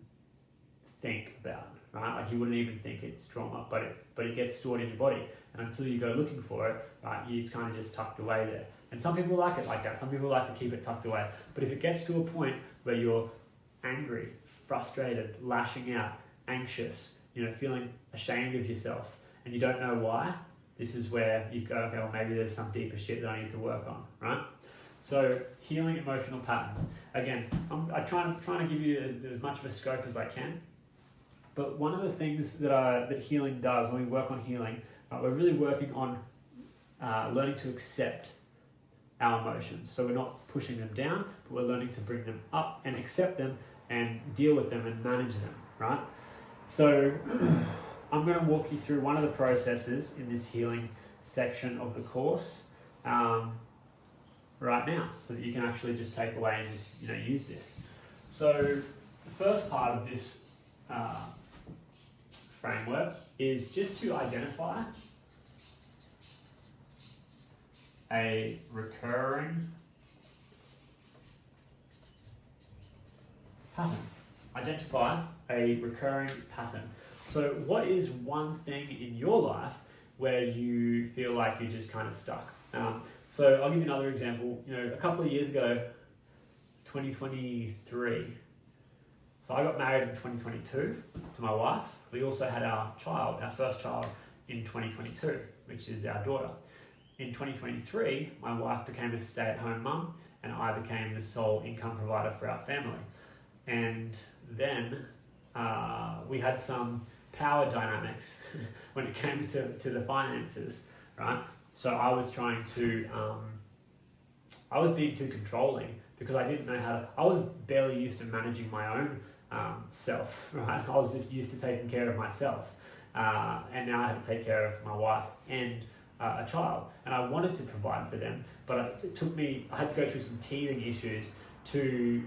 think about, right? Like you wouldn't even think it's trauma, but it gets stored in your body. And until you go looking for it, right, it's kind of just tucked away there. And some people like it like that. Some people like to keep it tucked away. But if it gets to a point where you're angry, frustrated, lashing out, anxious, feeling ashamed of yourself, and you don't know why, this is where you go, okay, well, maybe there's some deeper shit that I need to work on, right? So healing emotional patterns. Again, I'm trying to give you as much of a scope as I can. But one of the things that healing does, when we work on healing, we're really working on learning to accept our emotions. So we're not pushing them down, but we're learning to bring them up and accept them and deal with them and manage them, right? So I'm going to walk you through one of the processes in this healing section of the course right now, so that you can actually just take away and just use this. So the first part of this framework is just to identify a recurring pattern. Identify a recurring pattern. So what is one thing in your life where you feel like you're just kind of stuck? So I'll give you another example. A couple of years ago, 2023, so I got married in 2022 to my wife. We also had our first child in 2022, which is our daughter. In 2023, my wife became a stay-at-home mum and I became the sole income provider for our family. And then we had some power dynamics when it came to the finances, right? So I was trying to, I was being too controlling because I didn't know I was barely used to managing my own self, right? I was just used to taking care of myself. And now I have to take care of my wife and a child. And I wanted to provide for them, but I had to go through some teething issues to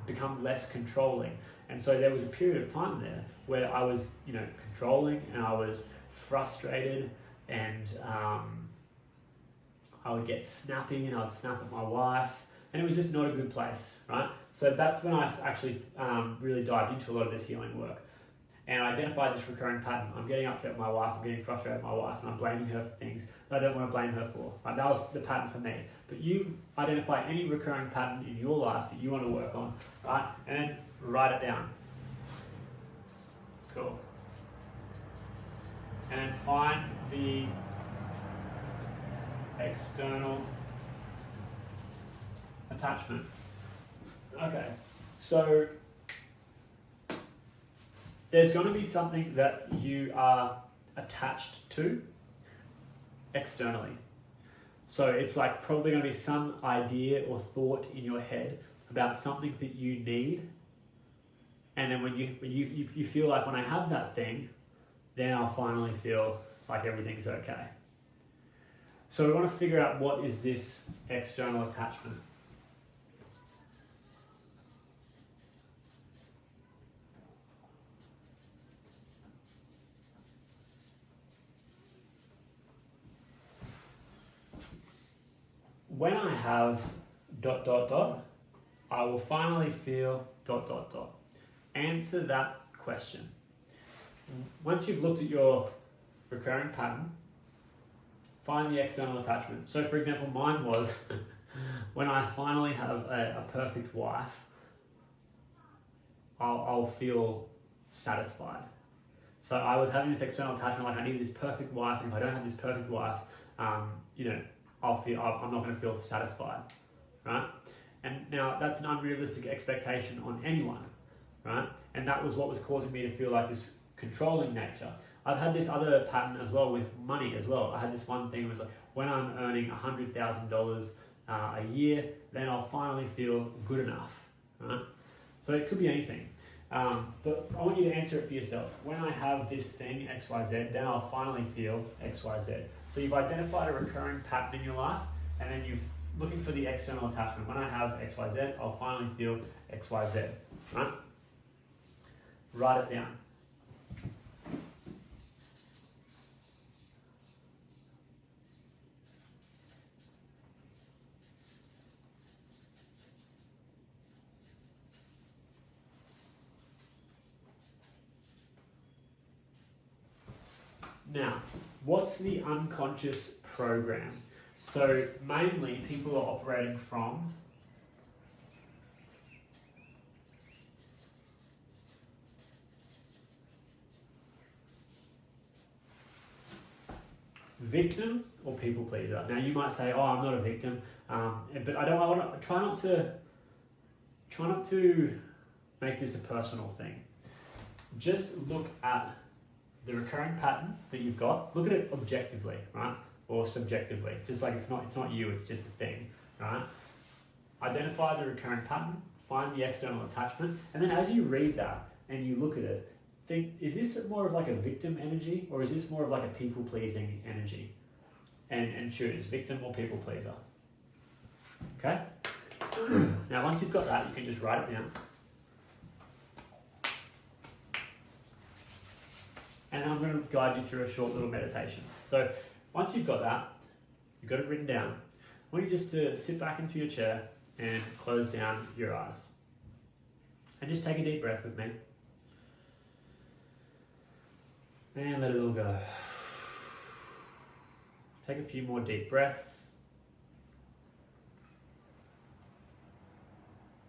become less controlling. And so there was a period of time there where I was, controlling and I was frustrated and I would get snappy and I'd snap at my wife and it was just not a good place, right? So that's when I actually really dived into a lot of this healing work. And I identified this recurring pattern. I'm getting upset with my wife, I'm getting frustrated with my wife, and I'm blaming her for things that I don't want to blame her for. Right? That was the pattern for me. But you identify any recurring pattern in your life that you want to work on, right? And then write it down. Cool. And then find the external attachment. Okay, so there's going to be something that you are attached to externally. So it's like probably going to be some idea or thought in your head about something that you need. And then when you feel like, when I have that thing, then I'll finally feel like everything's okay. So we want to figure out, what is this external attachment? When I have ... I will finally feel ... Answer that question. Once you've looked at your recurring pattern, find the external attachment. So for example, mine was when I finally have a perfect wife, I'll feel satisfied. So I was having this external attachment, like I need this perfect wife, and if I don't have this perfect wife, I'm not going to feel satisfied, right? And now that's an unrealistic expectation on anyone, right? And that was what was causing me to feel like this controlling nature. I've had this other pattern as well with money as well. I had this one thing, it was like, when I'm earning $100,000 a year, then I'll finally feel good enough, right? So it could be anything. But I want you to answer it for yourself. When I have this thing, XYZ, then I'll finally feel XYZ. So you've identified a recurring pattern in your life, and then you're looking for the external attachment. When I have XYZ, I'll finally feel XYZ, right? Write it down. Now, what's the unconscious program? So mainly people are operating from victim or people pleaser. Now you might say, "Oh, I'm not a victim," but I want to try not to make this a personal thing. Just look at the recurring pattern that you've got. Look at it objectively, right? Or subjectively. Just like it's not you, it's just a thing, right? Identify the recurring pattern, find the external attachment, and then as you read that and you look at it, think, is this more of like a victim energy, or is this more of like a people-pleasing energy? And choose victim or people pleaser. Okay? Now once you've got that, you can just write it down. And I'm going to guide you through a short little meditation. So once you've got that, you've got it written down, I want you just to sit back into your chair and close down your eyes. And just take a deep breath with me. And let it all go. Take a few more deep breaths.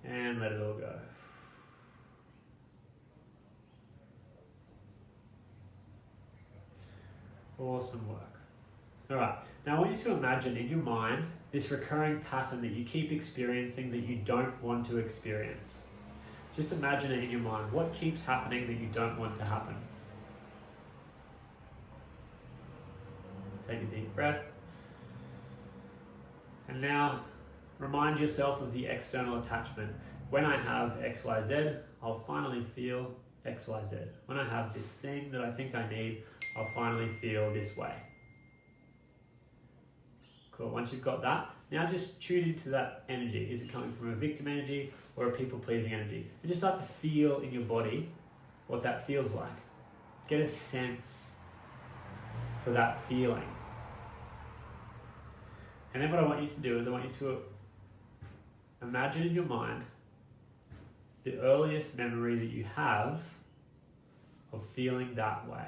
And let it all go. Awesome work. All right, now I want you to imagine in your mind this recurring pattern that you keep experiencing that you don't want to experience. Just imagine it in your mind. What keeps happening that you don't want to happen? Take a deep breath. And now remind yourself of the external attachment. When I have XYZ, I'll finally feel XYZ. When I have this thing that I think I need, I'll finally feel this way. Cool, once you've got that, now just tune into that energy. Is it coming from a victim energy or a people-pleasing energy? And just start to feel in your body what that feels like. Get a sense for that feeling. And then what I want you to do is I want you to imagine in your mind the earliest memory that you have of feeling that way.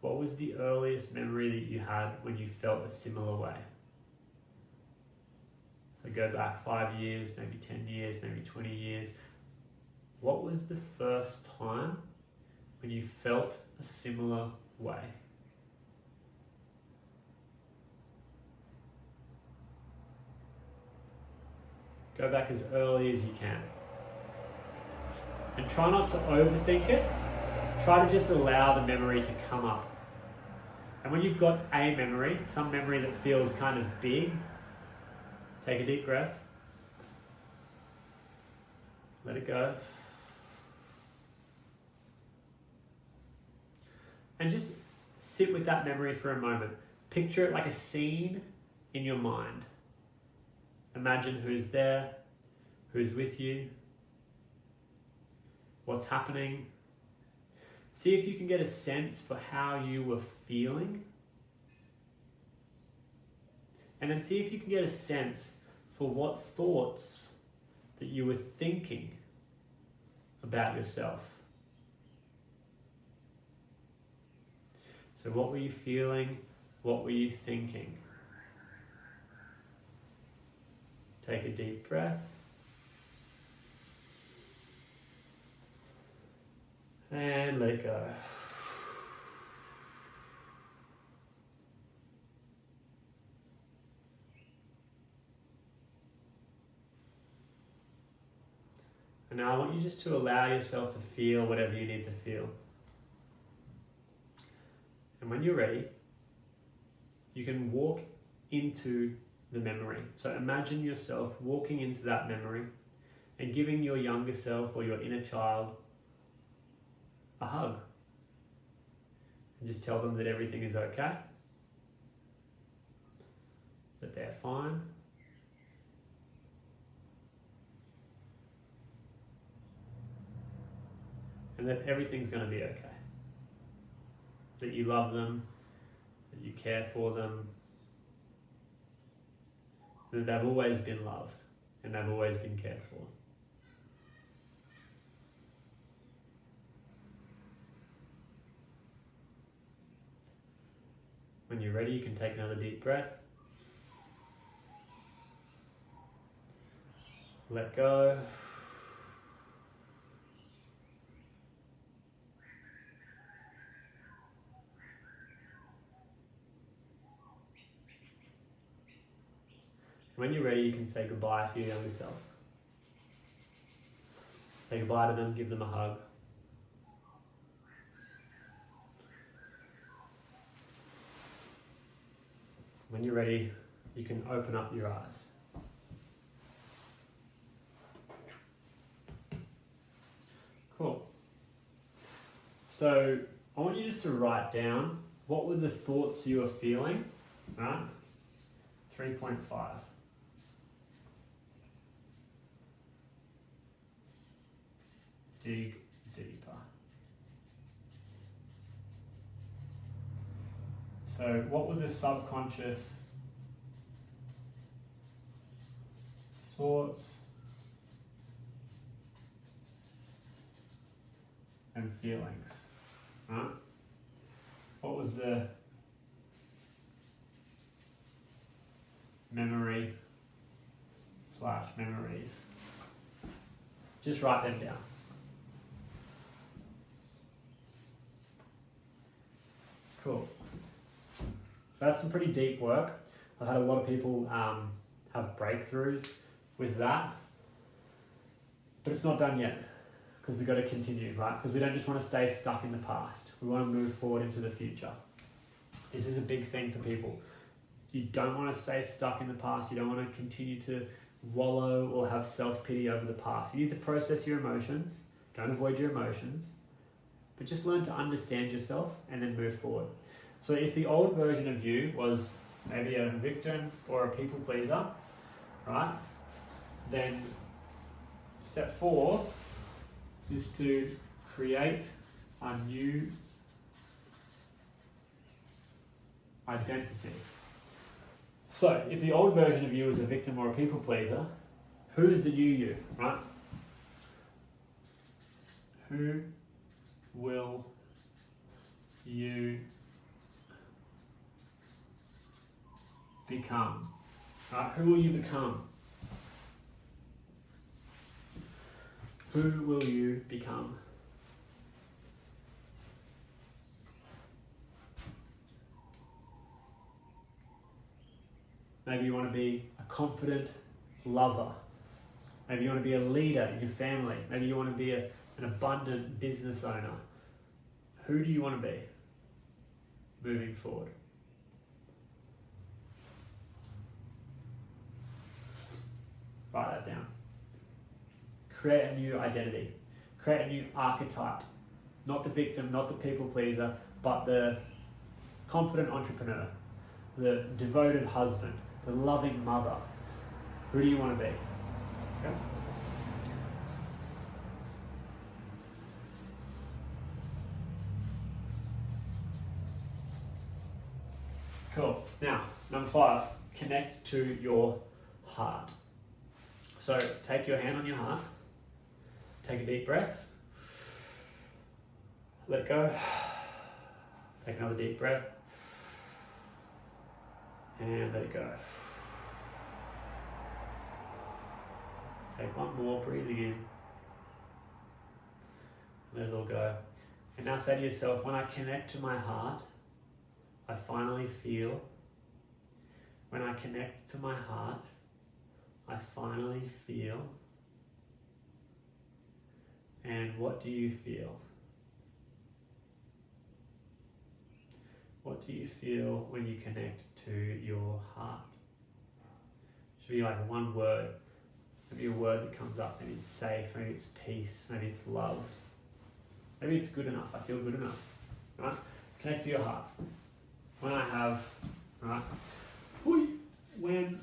What was the earliest memory that you had when you felt a similar way? So go back 5 years, maybe 10 years, maybe 20 years. What was the first time when you felt a similar way? Go back as early as you can. And try not to overthink it. Try to just allow the memory to come up. And when you've got a memory, some memory that feels kind of big, take a deep breath. Let it go. And just sit with that memory for a moment. Picture it like a scene in your mind. Imagine who's there, who's with you, what's happening. See if you can get a sense for how you were feeling. And then see if you can get a sense for what thoughts that you were thinking about yourself. So what were you feeling? What were you thinking? Take a deep breath. And let it go. And now I want you just to allow yourself to feel whatever you need to feel. And when you're ready, you can walk into the memory. So imagine yourself walking into that memory and giving your younger self or your inner child a hug. And just tell them that everything is okay, that they're fine, and that everything's going to be okay. That you love them, that you care for them, that they've always been loved and they've always been cared for. When you're ready, you can take another deep breath. Let go. When you're ready, you can say goodbye to your younger self. Say goodbye to them, give them a hug. When you're ready, you can open up your eyes. Cool. So I want you just to write down what were the thoughts you were feeling, right? 3.5. Dig deeper. So what were the subconscious thoughts and feelings, right? What was the memory / memories? Just write them down. Cool. So that's some pretty deep work. I've had a lot of people have breakthroughs with that, but it's not done yet because we've got to continue, right? Because we don't just want to stay stuck in the past. We want to move forward into the future. This is a big thing for people. You don't want to stay stuck in the past. You don't want to continue to wallow or have self-pity over the past. You need to process your emotions. Don't avoid your emotions, but just learn to understand yourself and then move forward. So if the old version of you was maybe a victim or a people pleaser, right? Then step 4 is to create a new identity. So, if the old version of you is a victim or a people pleaser, who's the new you, right? Who will you become? Right? Who will you become? Who will you become? Maybe you want to be a confident lover. Maybe you want to be a leader in your family. Maybe you want to be an abundant business owner. Who do you want to be moving forward? Write that down. Create a new identity. Create a new archetype. Not the victim, not the people pleaser, but the confident entrepreneur, the devoted husband, the loving mother. Who do you want to be? Okay. Cool. Now, number 5, connect to your heart. So take your hand on your heart, take a deep breath, let it go, take another deep breath, and let it go. Take one more, breathing in, let it all go. And now say to yourself, when I connect to my heart, I finally feel. When I connect to my heart, I finally feel. And what do you feel? What do you feel when you connect to your heart? Should be like one word. Maybe a word that comes up. Maybe it's safe, maybe it's peace, maybe it's love. Maybe it's good enough. I feel good enough. Right? Connect to your heart. When I have, right? When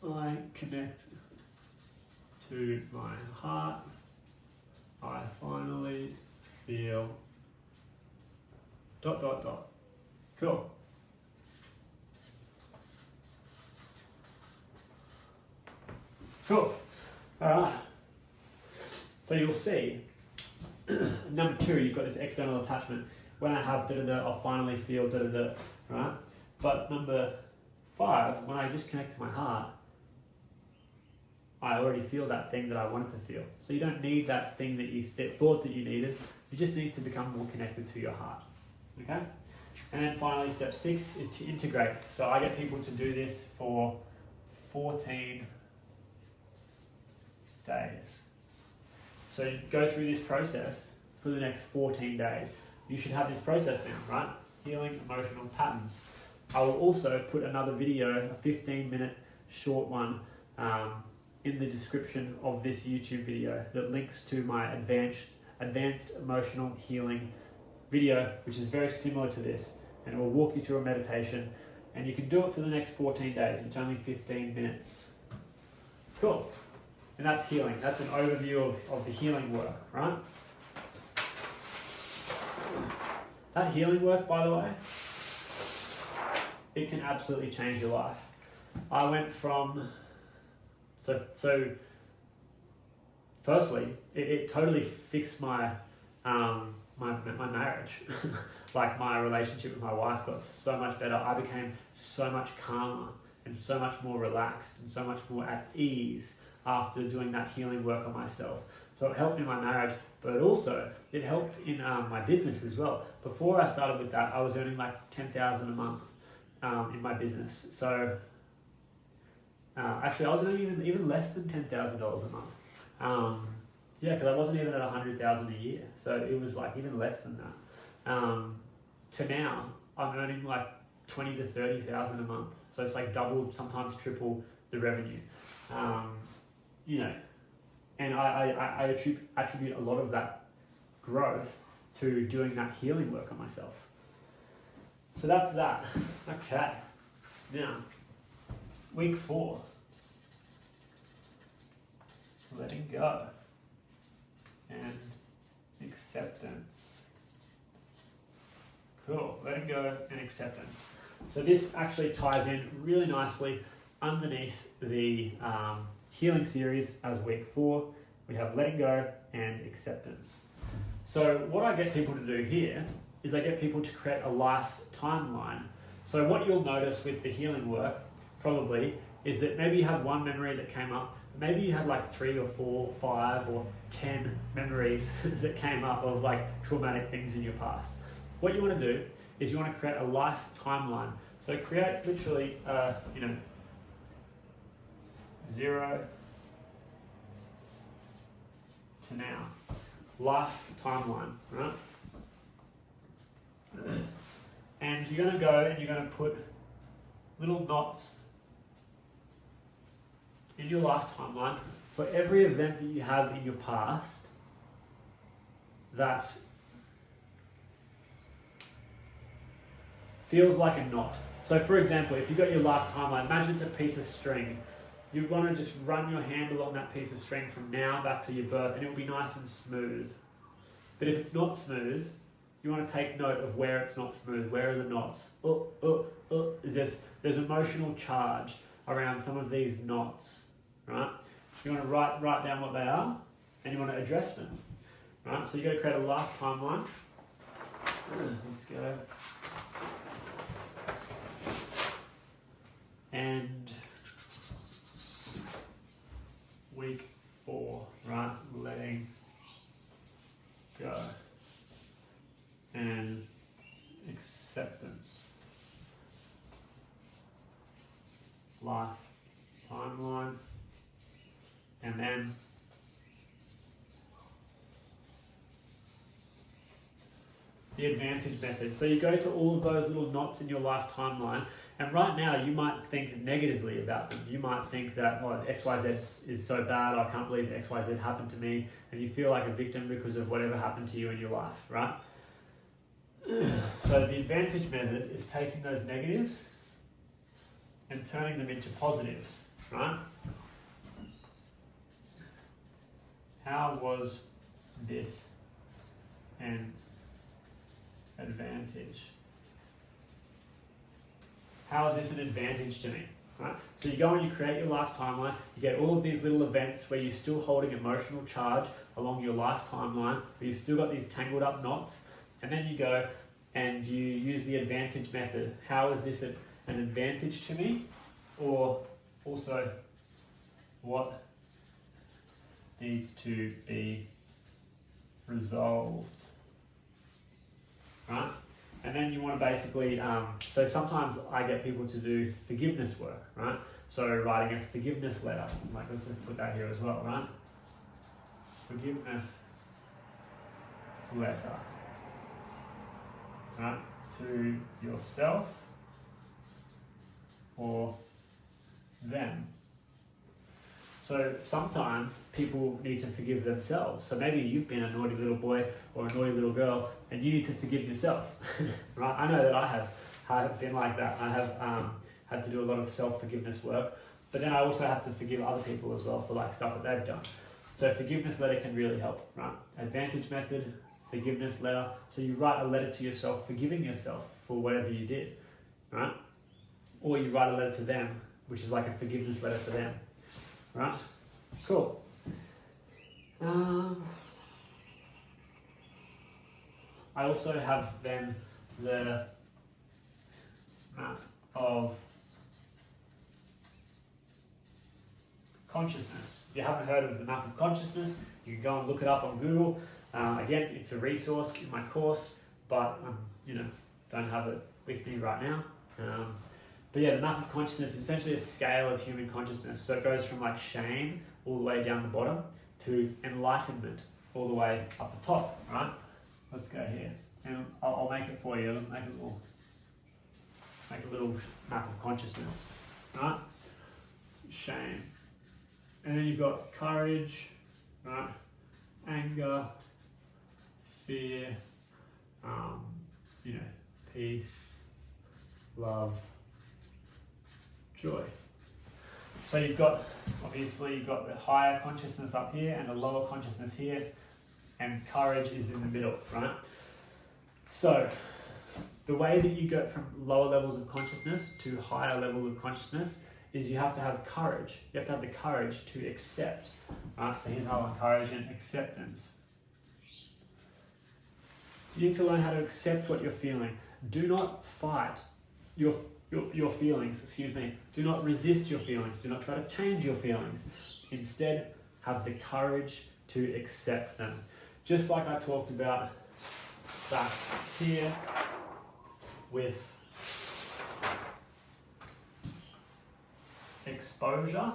I connect to my heart, I finally feel ... Cool. Cool. All right. So you'll see, number 2, you've got this external attachment. When I have I'll finally feel right? But number 5, when I just connect to my heart, I already feel that thing that I wanted to feel. So you don't need that thing that you thought that you needed. You just need to become more connected to your heart. Okay? And then finally, step 6 is to integrate. So I get people to do this for 14 days. So you go through this process for the next 14 days. You should have this process now, right? Healing emotional patterns. I will also put another video, a 15-minute short one, in the description of this YouTube video that links to my advanced emotional healing video, which is very similar to this, and it will walk you through a meditation, and you can do it for the next 14 days. It's only 15 minutes. Cool. And that's healing. That's an overview of the healing work, right? That healing work, by the way, it can absolutely change your life. I went from, so firstly, it totally fixed my marriage. Like, my relationship with my wife got so much better. I became so much calmer and so much more relaxed and so much more at ease after doing that healing work on myself. So it helped in my marriage, but also it helped in my business as well. Before I started with that, I was earning like $10,000 a month in my business. So actually, I was earning even less than $10,000 a month. Yeah, because I wasn't even at $100,000 a year. So it was like even less than that. To now, I'm earning like $20,000 to $30,000 a month. So it's like double, sometimes triple the revenue. You know, and I attribute a lot of that growth to doing that healing work on myself. So that's that. Okay. Now, week 4. Letting go and acceptance. Cool. Letting go and acceptance. So this actually ties in really nicely underneath the healing series as week 4, we have letting go and acceptance. So what I get people to do here is I get people to create a life timeline. So what you'll notice with the healing work probably is that maybe you have one memory that came up, maybe you had like 3 or 4, 5 or 10 memories that came up of like traumatic things in your past. What you want to do is you want to create a life timeline. So create literally, 0 to now. Life timeline, right? And you're going to go and you're going to put little knots in your life timeline for every event that you have in your past that feels like a knot. So for example, if you've got your life timeline, imagine it's a piece of string. You want to just run your hand along that piece of string from now back to your birth, and it will be nice and smooth. But if it's not smooth, you want to take note of where it's not smooth. Where are the knots? There's emotional charge around some of these knots, right? You want to write down what they are, and you want to address them, right? So you got to create a life timeline. Let's go. And week 4, right? Letting go and acceptance. Life timeline. And then the advantage method. So you go to all of those little knots in your life timeline, and right now you might think negatively about them. You might think that, oh, XYZ is so bad, I can't believe XYZ happened to me, and you feel like a victim because of whatever happened to you in your life, right? So the advantage method is taking those negatives and turning them into positives, right? How was this an advantage? How is this an advantage to me? Right? So you go and you create your life timeline, you get all of these little events where you're still holding emotional charge along your life timeline, where you've still got these tangled up knots, and then you go and you use the advantage method. How is this an advantage to me? Or also, what needs to be resolved? Right? And then you want to basically, so sometimes I get people to do forgiveness work, right? So writing a forgiveness letter, like let's just put that here as well, right? Forgiveness letter, right? To yourself or them. So sometimes people need to forgive themselves. So maybe you've been a naughty little boy or a naughty little girl and you need to forgive yourself, right? I know that I have been like that. I have had to do a lot of self-forgiveness work, but then I also have to forgive other people as well for like stuff that they've done. So forgiveness letter can really help, right? Advantage method, forgiveness letter. So you write a letter to yourself, forgiving yourself for whatever you did, right? Or you write a letter to them, which is like a forgiveness letter for them. Right? Cool. I also have then the map of consciousness. If you haven't heard of the map of consciousness, you can go and look it up on Google. Again, it's a resource in my course, but don't have it with me right now. But yeah, the map of consciousness is essentially a scale of human consciousness. So it goes from like shame all the way down the bottom to enlightenment all the way up the top, right? Let's go here. And I'll make it for you. Make a little map of consciousness, right? Shame. And then you've got courage, right? Anger, fear, peace, love, joy. So you've got the higher consciousness up here and the lower consciousness here, and courage is in the middle, right? So the way that you go from lower levels of consciousness to higher level of consciousness is you have to have courage. You have to have the courage to accept. Right? So here's another one, courage and acceptance. You need to learn how to accept what you're feeling. Do not fight your feelings, excuse me. Do not resist your feelings. Do not try to change your feelings. Instead, have the courage to accept them. Just like I talked about back here with exposure.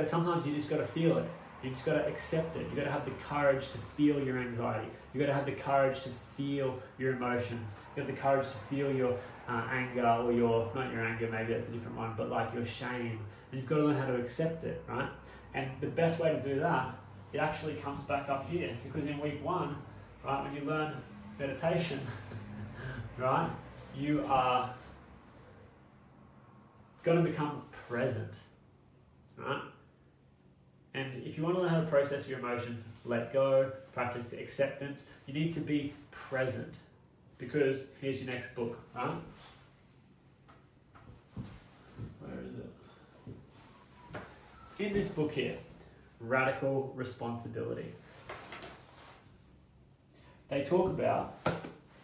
Sometimes you just gotta feel it. You just gotta accept it. You gotta have the courage to feel your anxiety. You gotta have the courage to feel your emotions. You have the courage to feel your anger, or not your anger, maybe that's a different one, but like your shame. And you've got to learn how to accept it, right? And the best way to do that, it actually comes back up here, because in week 1, right, when you learn meditation, right, you are going to become present, right? And if you want to learn how to process your emotions, let go, practice acceptance, you need to be present, because here's your next book, right? Where is it? In this book here, Radical Responsibility. They talk about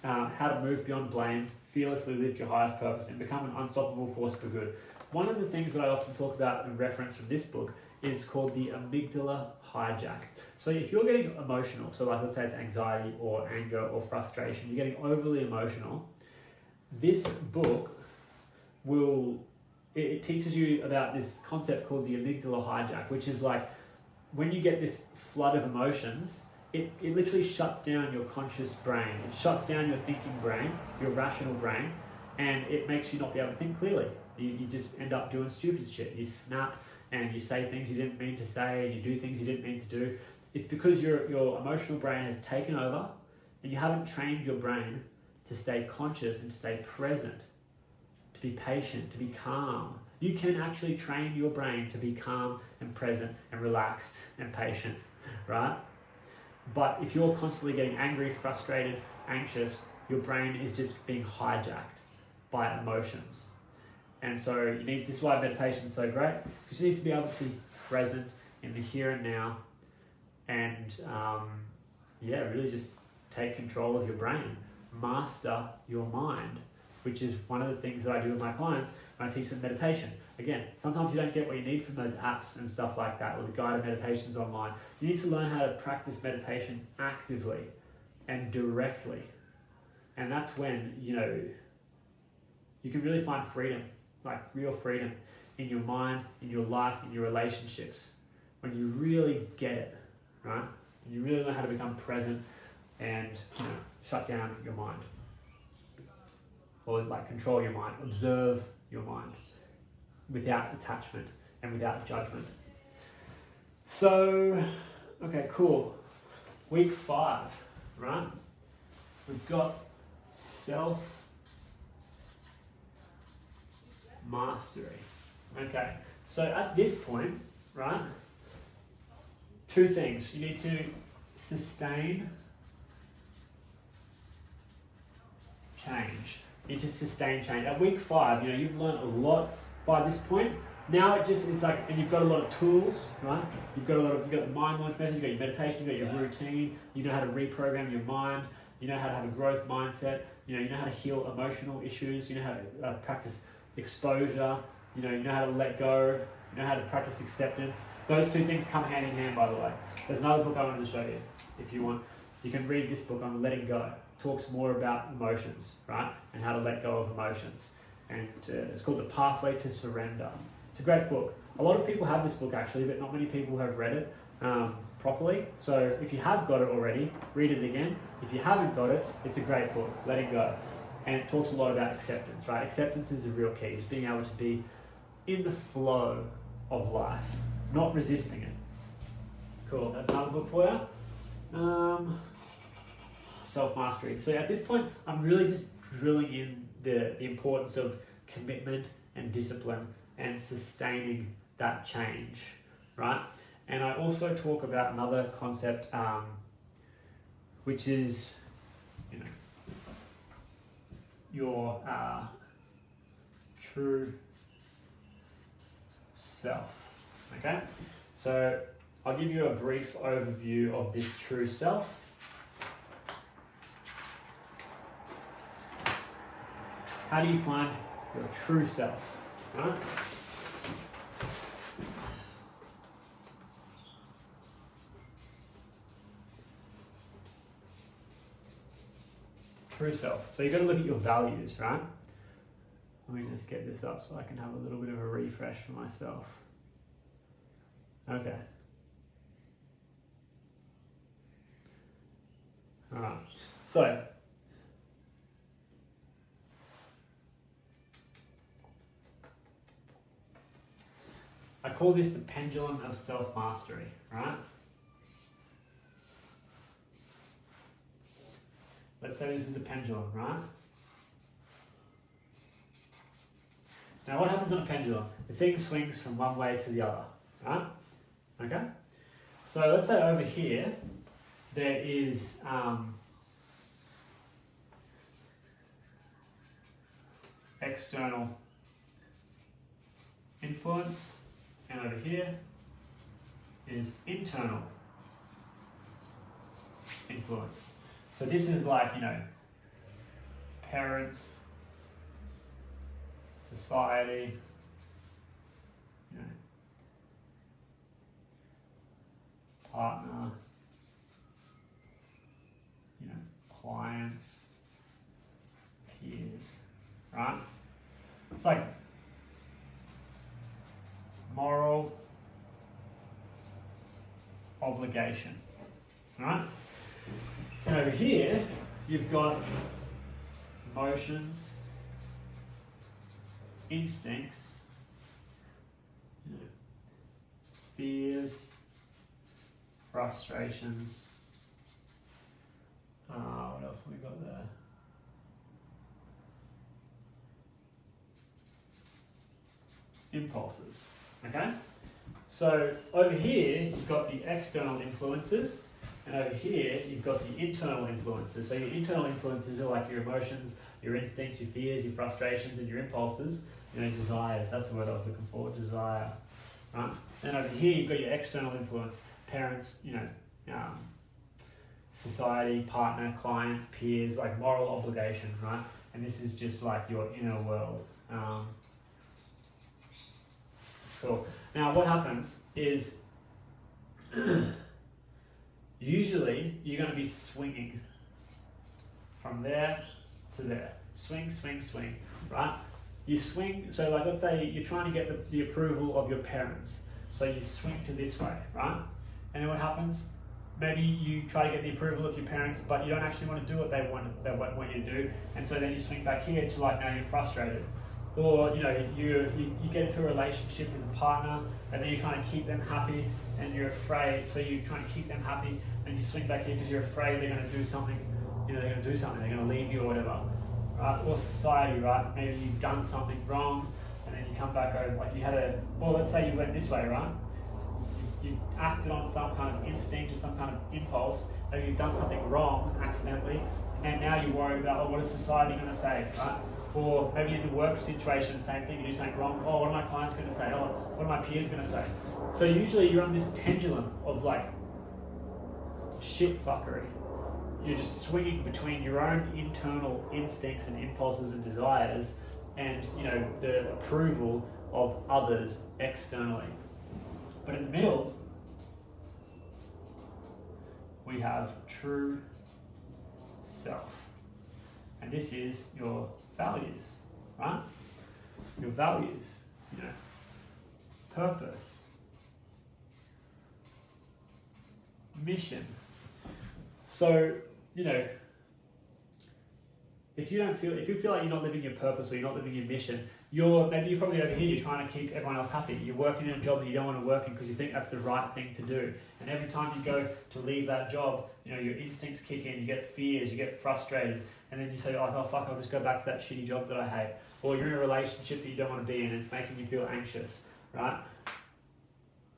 how to move beyond blame, fearlessly live your highest purpose, and become an unstoppable force for good. One of the things that I often talk about in reference from this book is called the amygdala hijack. So if you're getting emotional, so like let's say it's anxiety or anger or frustration, you're getting overly emotional, this book it teaches you about this concept called the amygdala hijack, which is like when you get this flood of emotions, it literally shuts down your conscious brain. It shuts down your thinking brain, your rational brain, and it makes you not be able to think clearly. You just end up doing stupid shit. You snap and you say things you didn't mean to say, and you do things you didn't mean to do. It's because your emotional brain has taken over, and you haven't trained your brain to stay conscious and to stay present, to be patient, to be calm. You can actually train your brain to be calm and present and relaxed and patient, right? But if you're constantly getting angry, frustrated, anxious, your brain is just being hijacked by emotions. And so this is why meditation is so great, because you need to be able to be present in the here and now, and really just take control of your brain, master your mind, which is one of the things that I do with my clients when I teach them meditation. Again, sometimes you don't get what you need from those apps and stuff like that, or the guided meditations online. You need to learn how to practice meditation actively and directly. And that's when, you can really find freedom, like real freedom in your mind, in your life, in your relationships, when you really get it, right? And you really know how to become present and shut down your mind, or like control your mind, observe your mind without attachment and without judgment. So, okay, cool. Week 5, right? We've got self-mastery. Okay, so at this point, right, 2 things. You need to sustain change. You need to sustain change. At week 5, you've learned a lot by this point. Now it's like, and you've got a lot of tools, right? You've got the mind launch method, you've got your meditation, you've got your routine, you know how to reprogram your mind, you know how to have a growth mindset, you know how to heal emotional issues, you know how to practice exposure, you know how to let go, you know how to practice acceptance. Those 2 things come hand in hand, by the way. There's another book I wanted to show you. If you want, you can read this book on letting go. It talks more about emotions, right? And how to let go of emotions. And it's called The Pathway to Surrender. It's a great book. A lot of people have this book actually, but not many people have read it properly. So if you have got it already, read it again. If you haven't got it, it's a great book, Letting Go. And it talks a lot about acceptance, right? Acceptance is the real key, is being able to be in the flow of life, not resisting it. Cool, that's another book for you. Self-mastery. So at this point, I'm really just drilling in the importance of commitment and discipline and sustaining that change, right? And I also talk about another concept, which is, your true self. Okay, so I'll give you a brief overview of this true self. How do you find your true self? Right? True self. So you've got to look at your values, right? Let me just get this up so I can have a little bit of a refresh for myself. Okay. All right. So I call this the pendulum of self-mastery, right? Let's say this is a pendulum, right? Now what happens on a pendulum? The thing swings from one way to the other, right? Okay? So let's say over here, there is external influence, and over here is internal influence. So this is like, parents, society, partner, clients, peers, right? It's like moral obligation, right? And over here, you've got emotions, instincts, fears, frustrations. What else have we got there? Impulses. Okay? So over here, you've got the external influences, and over here, you've got the internal influences. So your internal influences are like your emotions, your instincts, your fears, your frustrations, and your impulses. Desires. That's the word I was looking for, desire. Right? And over here, you've got your external influence, parents, society, partner, clients, peers, like moral obligation, right? And this is just like your inner world. Cool. Now, what happens is usually you're going to be swinging from there to there. Swing, swing, swing, right? You swing, so like let's say you're trying to get the approval of your parents. So you swing to this way, right? And then what happens? Maybe you try to get the approval of your parents, but you don't actually want to do what they want you to do. And so then you swing back here to like now you're frustrated. Or you get into a relationship with a partner and then you're trying to keep them happy and you're afraid, so you're trying to keep them happy and you swing back here because you're afraid they're going to do something, they're going to do something, they're going to leave you or whatever. Right? Or society, right? Maybe you've done something wrong and then you come back over, like or let's say you went this way, right? You've acted on some kind of instinct or some kind of impulse, maybe you've done something wrong accidentally, and now you're worried about, what is society going to say, right? Or maybe in the work situation, same thing, you do something wrong, what are my clients going to say? What are my peers going to say? So usually you're on this pendulum of like shit fuckery. You're just swinging between your own internal instincts and impulses and desires and the approval of others externally. But in the middle, we have true self. And this is your values, right? Your values, purpose, mission. So, if you feel like you're not living your purpose or you're not living your mission, maybe you're probably over here, you're trying to keep everyone else happy. You're working in a job that you don't want to work in because you think that's the right thing to do. And every time you go to leave that job, your instincts kick in, you get fears, you get frustrated, and then you say, oh fuck, I'll just go back to that shitty job that I hate. Or you're in a relationship that you don't want to be in and it's making you feel anxious, right?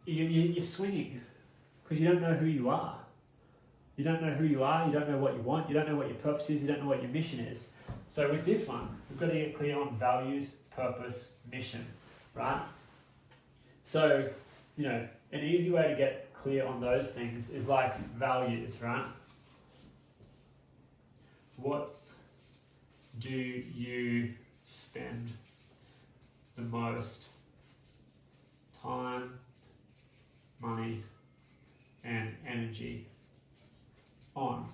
You're swinging because you don't know who you are. You don't know who you are, you don't know what you want, you don't know what your purpose is, you don't know what your mission is. So with this one, we've got to get clear on values, purpose, mission, right? So, an easy way to get clear on those things is like values, right? What do you spend the most time, money, and energy on?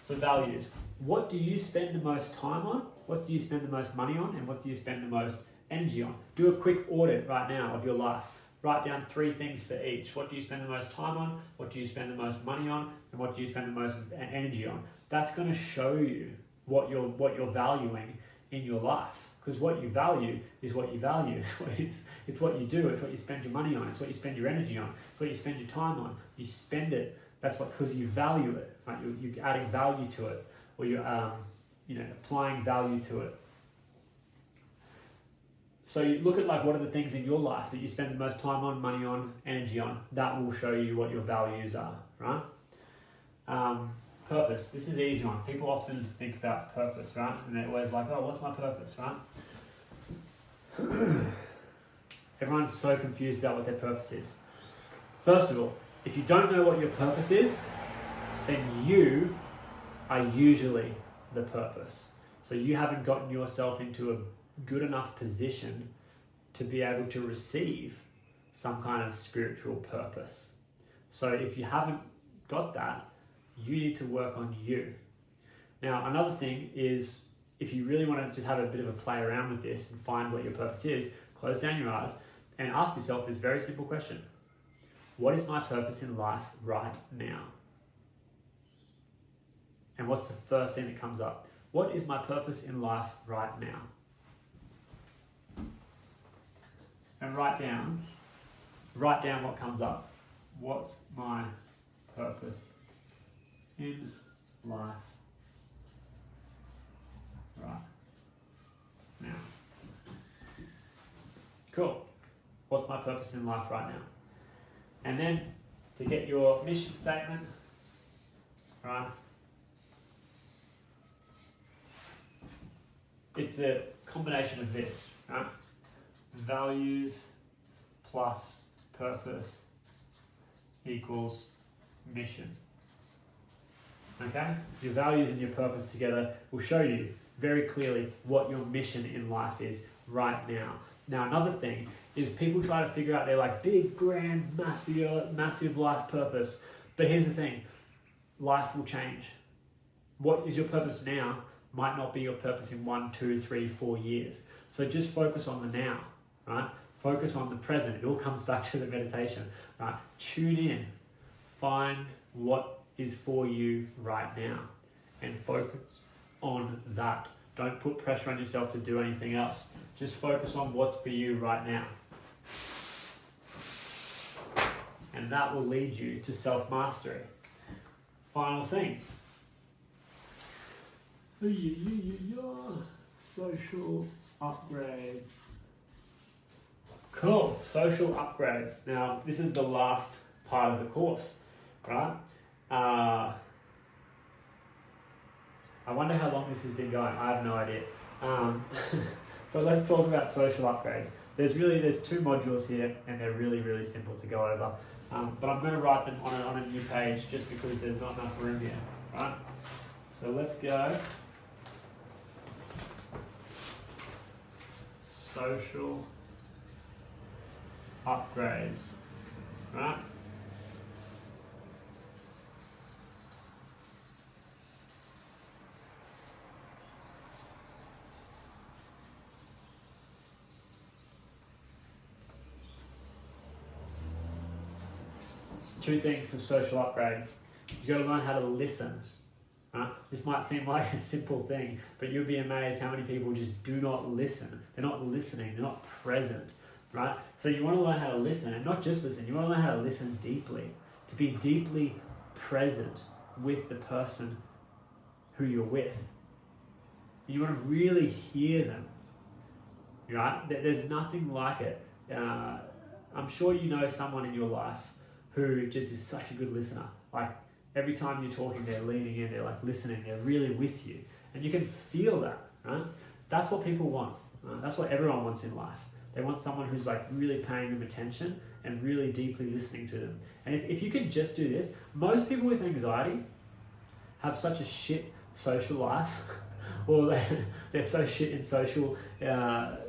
So values. What do you spend the most time on? What do you spend the most money on? And what do you spend the most energy on? Do a quick audit right now of your life. Write down 3 things for each. What do you spend the most time on? What do you spend the most money on? And what do you spend the most energy on? That's going to show you what you're valuing in your life. Because what you value is what you value. It's what you do. It's what you spend your money on. It's what you spend your energy on. It's what you spend your time on. You spend it. That's because you value it. Right? You're adding value to it, or you're applying value to it. So you look at what are the things in your life that you spend the most time on, money on, energy on. That will show you what your values are, right? Purpose. This is an easy one. People often think about purpose, right? And they're always like, oh, what's my purpose, right? Everyone's so confused about what their purpose is. First of all, if you don't know what your purpose is, then you are usually the purpose. So you haven't gotten yourself into a good enough position to be able to receive some kind of spiritual purpose. So if you haven't got that, you need to work on you. Now, another thing is, if you really want to just have a bit of a play around with this and find what your purpose is, close down your eyes and ask yourself this very simple question. What is my purpose in life right now? And what's the first thing that comes up? What is my purpose in life right now? And write down what comes up. What's my purpose in life right now? Cool. What's my purpose in life right now? And then to get your mission statement, right? It's a combination of this, right? Values plus purpose equals mission. Okay? Your values and your purpose together will show you very clearly what your mission in life is right now. Now, another thing is people try to figure out their big, grand, massive life purpose. But here's the thing, life will change. What is your purpose now might not be your purpose in 1, 2, 3, 4 years. So just focus on the now, right? Focus on the present. It all comes back to the meditation, right? Tune in, find what is for you right now and focus on that. Don't put pressure on yourself to do anything else. Just focus on what's for you right now. And that will lead you to self-mastery. Final thing. Social upgrades. Cool, social upgrades. Now, this is the last part of the course, right? I wonder how long this has been going. I have no idea. But let's talk about social upgrades. There's 2 modules here, and they're really, really simple to go over. But I'm going to write them on a new page just because there's not enough room here, right? So let's go. Social upgrades, right? Two things for social upgrades. You've got to learn how to listen. Right? This might seem like a simple thing, but you'll be amazed how many people just do not listen. They're not listening, they're not present, right? So you want to learn how to listen, and not just listen, you want to learn how to listen deeply, to be deeply present with the person who you're with. You want to really hear them, right? There's nothing like it. I'm sure you know someone in your life who just is such a good listener. Every time you're talking, they're leaning in, they're listening, they're really with you. And you can feel that, right? That's what people want. Right? That's what everyone wants in life. They want someone who's like really paying them attention and really deeply listening to them. And if you can just do this, most people with anxiety have such a shit social life, or they're so shit in social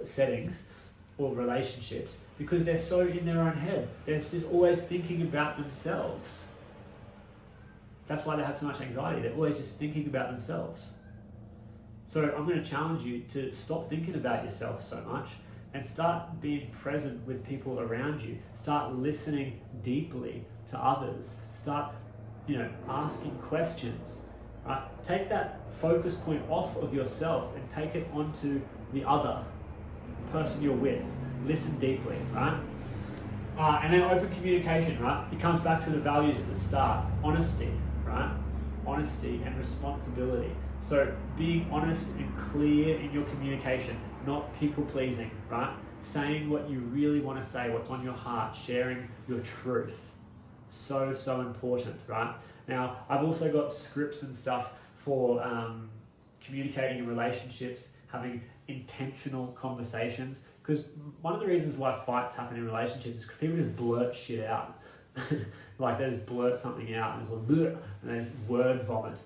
settings or relationships because they're so in their own head. They're just always thinking about themselves. That's why they have so much anxiety. They're always just thinking about themselves. So I'm going to challenge you to stop thinking about yourself so much and start being present with people around you. Start listening deeply to others. Start, asking questions. Right? Take that focus point off of yourself and take it onto the other person you're with. Listen deeply, right? And then open communication, right? It comes back to the values at the start. Honesty, right? Honesty and responsibility. So being honest and clear in your communication, not people pleasing, right? Saying what you really want to say, what's on your heart, sharing your truth. So important, right? Now, I've also got scripts and stuff for communicating in relationships, having intentional conversations, because one of the reasons why fights happen in relationships is because people just blurt shit out. Like they just blurt something out and there's and there's word vomit.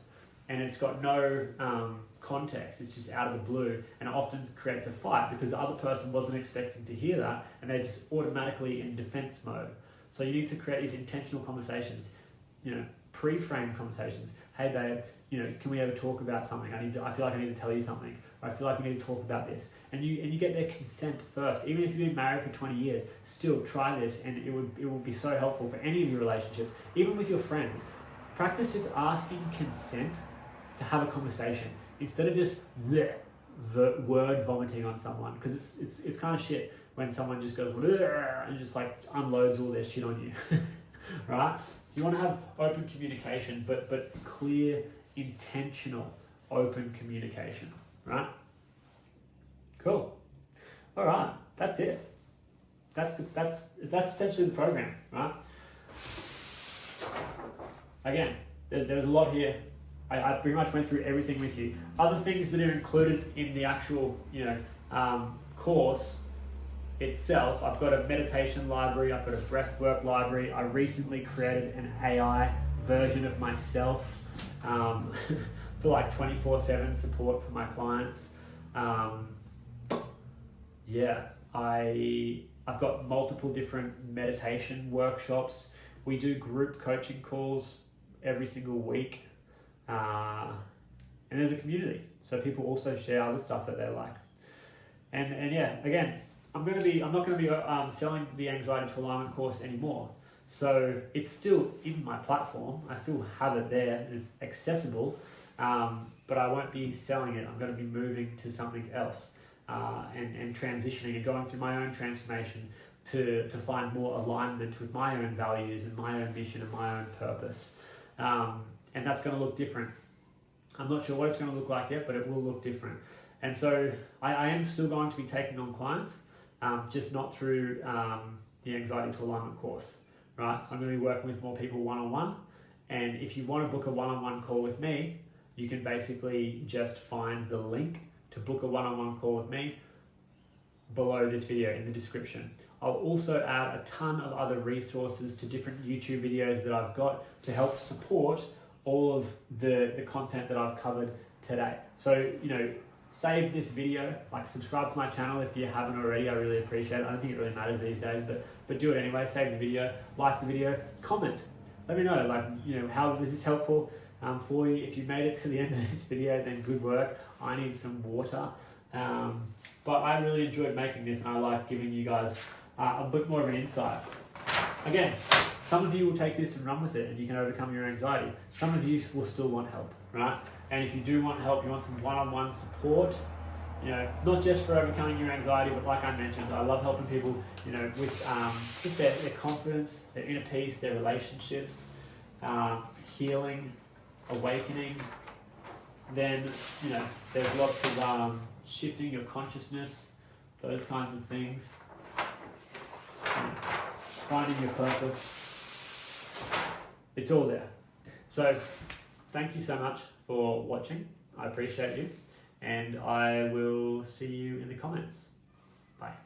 And it's got no context, it's just out of the blue, and it often creates a fight because the other person wasn't expecting to hear that and they're just automatically in defense mode. So you need to create these intentional conversations, pre-framed conversations. Hey babe, can we ever talk about something? I feel like I need to tell you something. Or I feel like we need to talk about this. And you get their consent first. Even if you've been married for 20 years, still try this, and it will be so helpful for any of your relationships, even with your friends. Practice just asking consent to have a conversation instead of just the word vomiting on someone, because it's kind of shit when someone just goes and just like unloads all their shit on you. Right? So you want to have open communication, but clear, intentional, open communication. Right? Cool. All right, that's it. That's essentially the program, right? Again, there's a lot here. I pretty much went through everything with you. Other things that are included in the actual course itself, I've got a meditation library, I've got a breathwork library. I recently created an AI version of myself for like 24/7 support for my clients. I've got multiple different meditation workshops. We do group coaching calls every single week. And there's a community, so people also share other stuff that they like. And yeah, again, I'm not going to be selling the Anxiety to Alignment course anymore. So it's still in my platform. I still have it there. It's accessible, but I won't be selling it. I'm going to be moving to something else and transitioning and going through my own transformation to find more alignment with my own values and my own mission and my own purpose. And that's going to look different. I'm not sure what it's going to look like yet, but it will look different. And so I am still going to be taking on clients, just not through the Anxiety to Alignment course, right? So I'm going to be working with more people one-on-one. And if you want to book a one-on-one call with me, you can basically just find the link to book a one-on-one call with me below this video in the description. I'll also add a ton of other resources to different YouTube videos that I've got to help support all of the content that I've covered today. So, save this video, like subscribe to my channel if you haven't already. I really appreciate it. I don't think it really matters these days, but do it anyway. Save the video, like the video, comment. Let me know, how is this helpful for you? If you made it to the end of this video, then good work. I need some water. But I really enjoyed making this, and I like giving you guys a bit more of an insight. Again, some of you will take this and run with it and you can overcome your anxiety. Some of you will still want help, right? And if you do want help, you want some one-on-one support, not just for overcoming your anxiety, but like I mentioned, I love helping people, with just their confidence, their inner peace, their relationships, healing, awakening. Then, there's lots of shifting your consciousness, those kinds of things. Finding your purpose. It's all there. So thank you so much for watching. I appreciate you, and I will see you in the comments. Bye.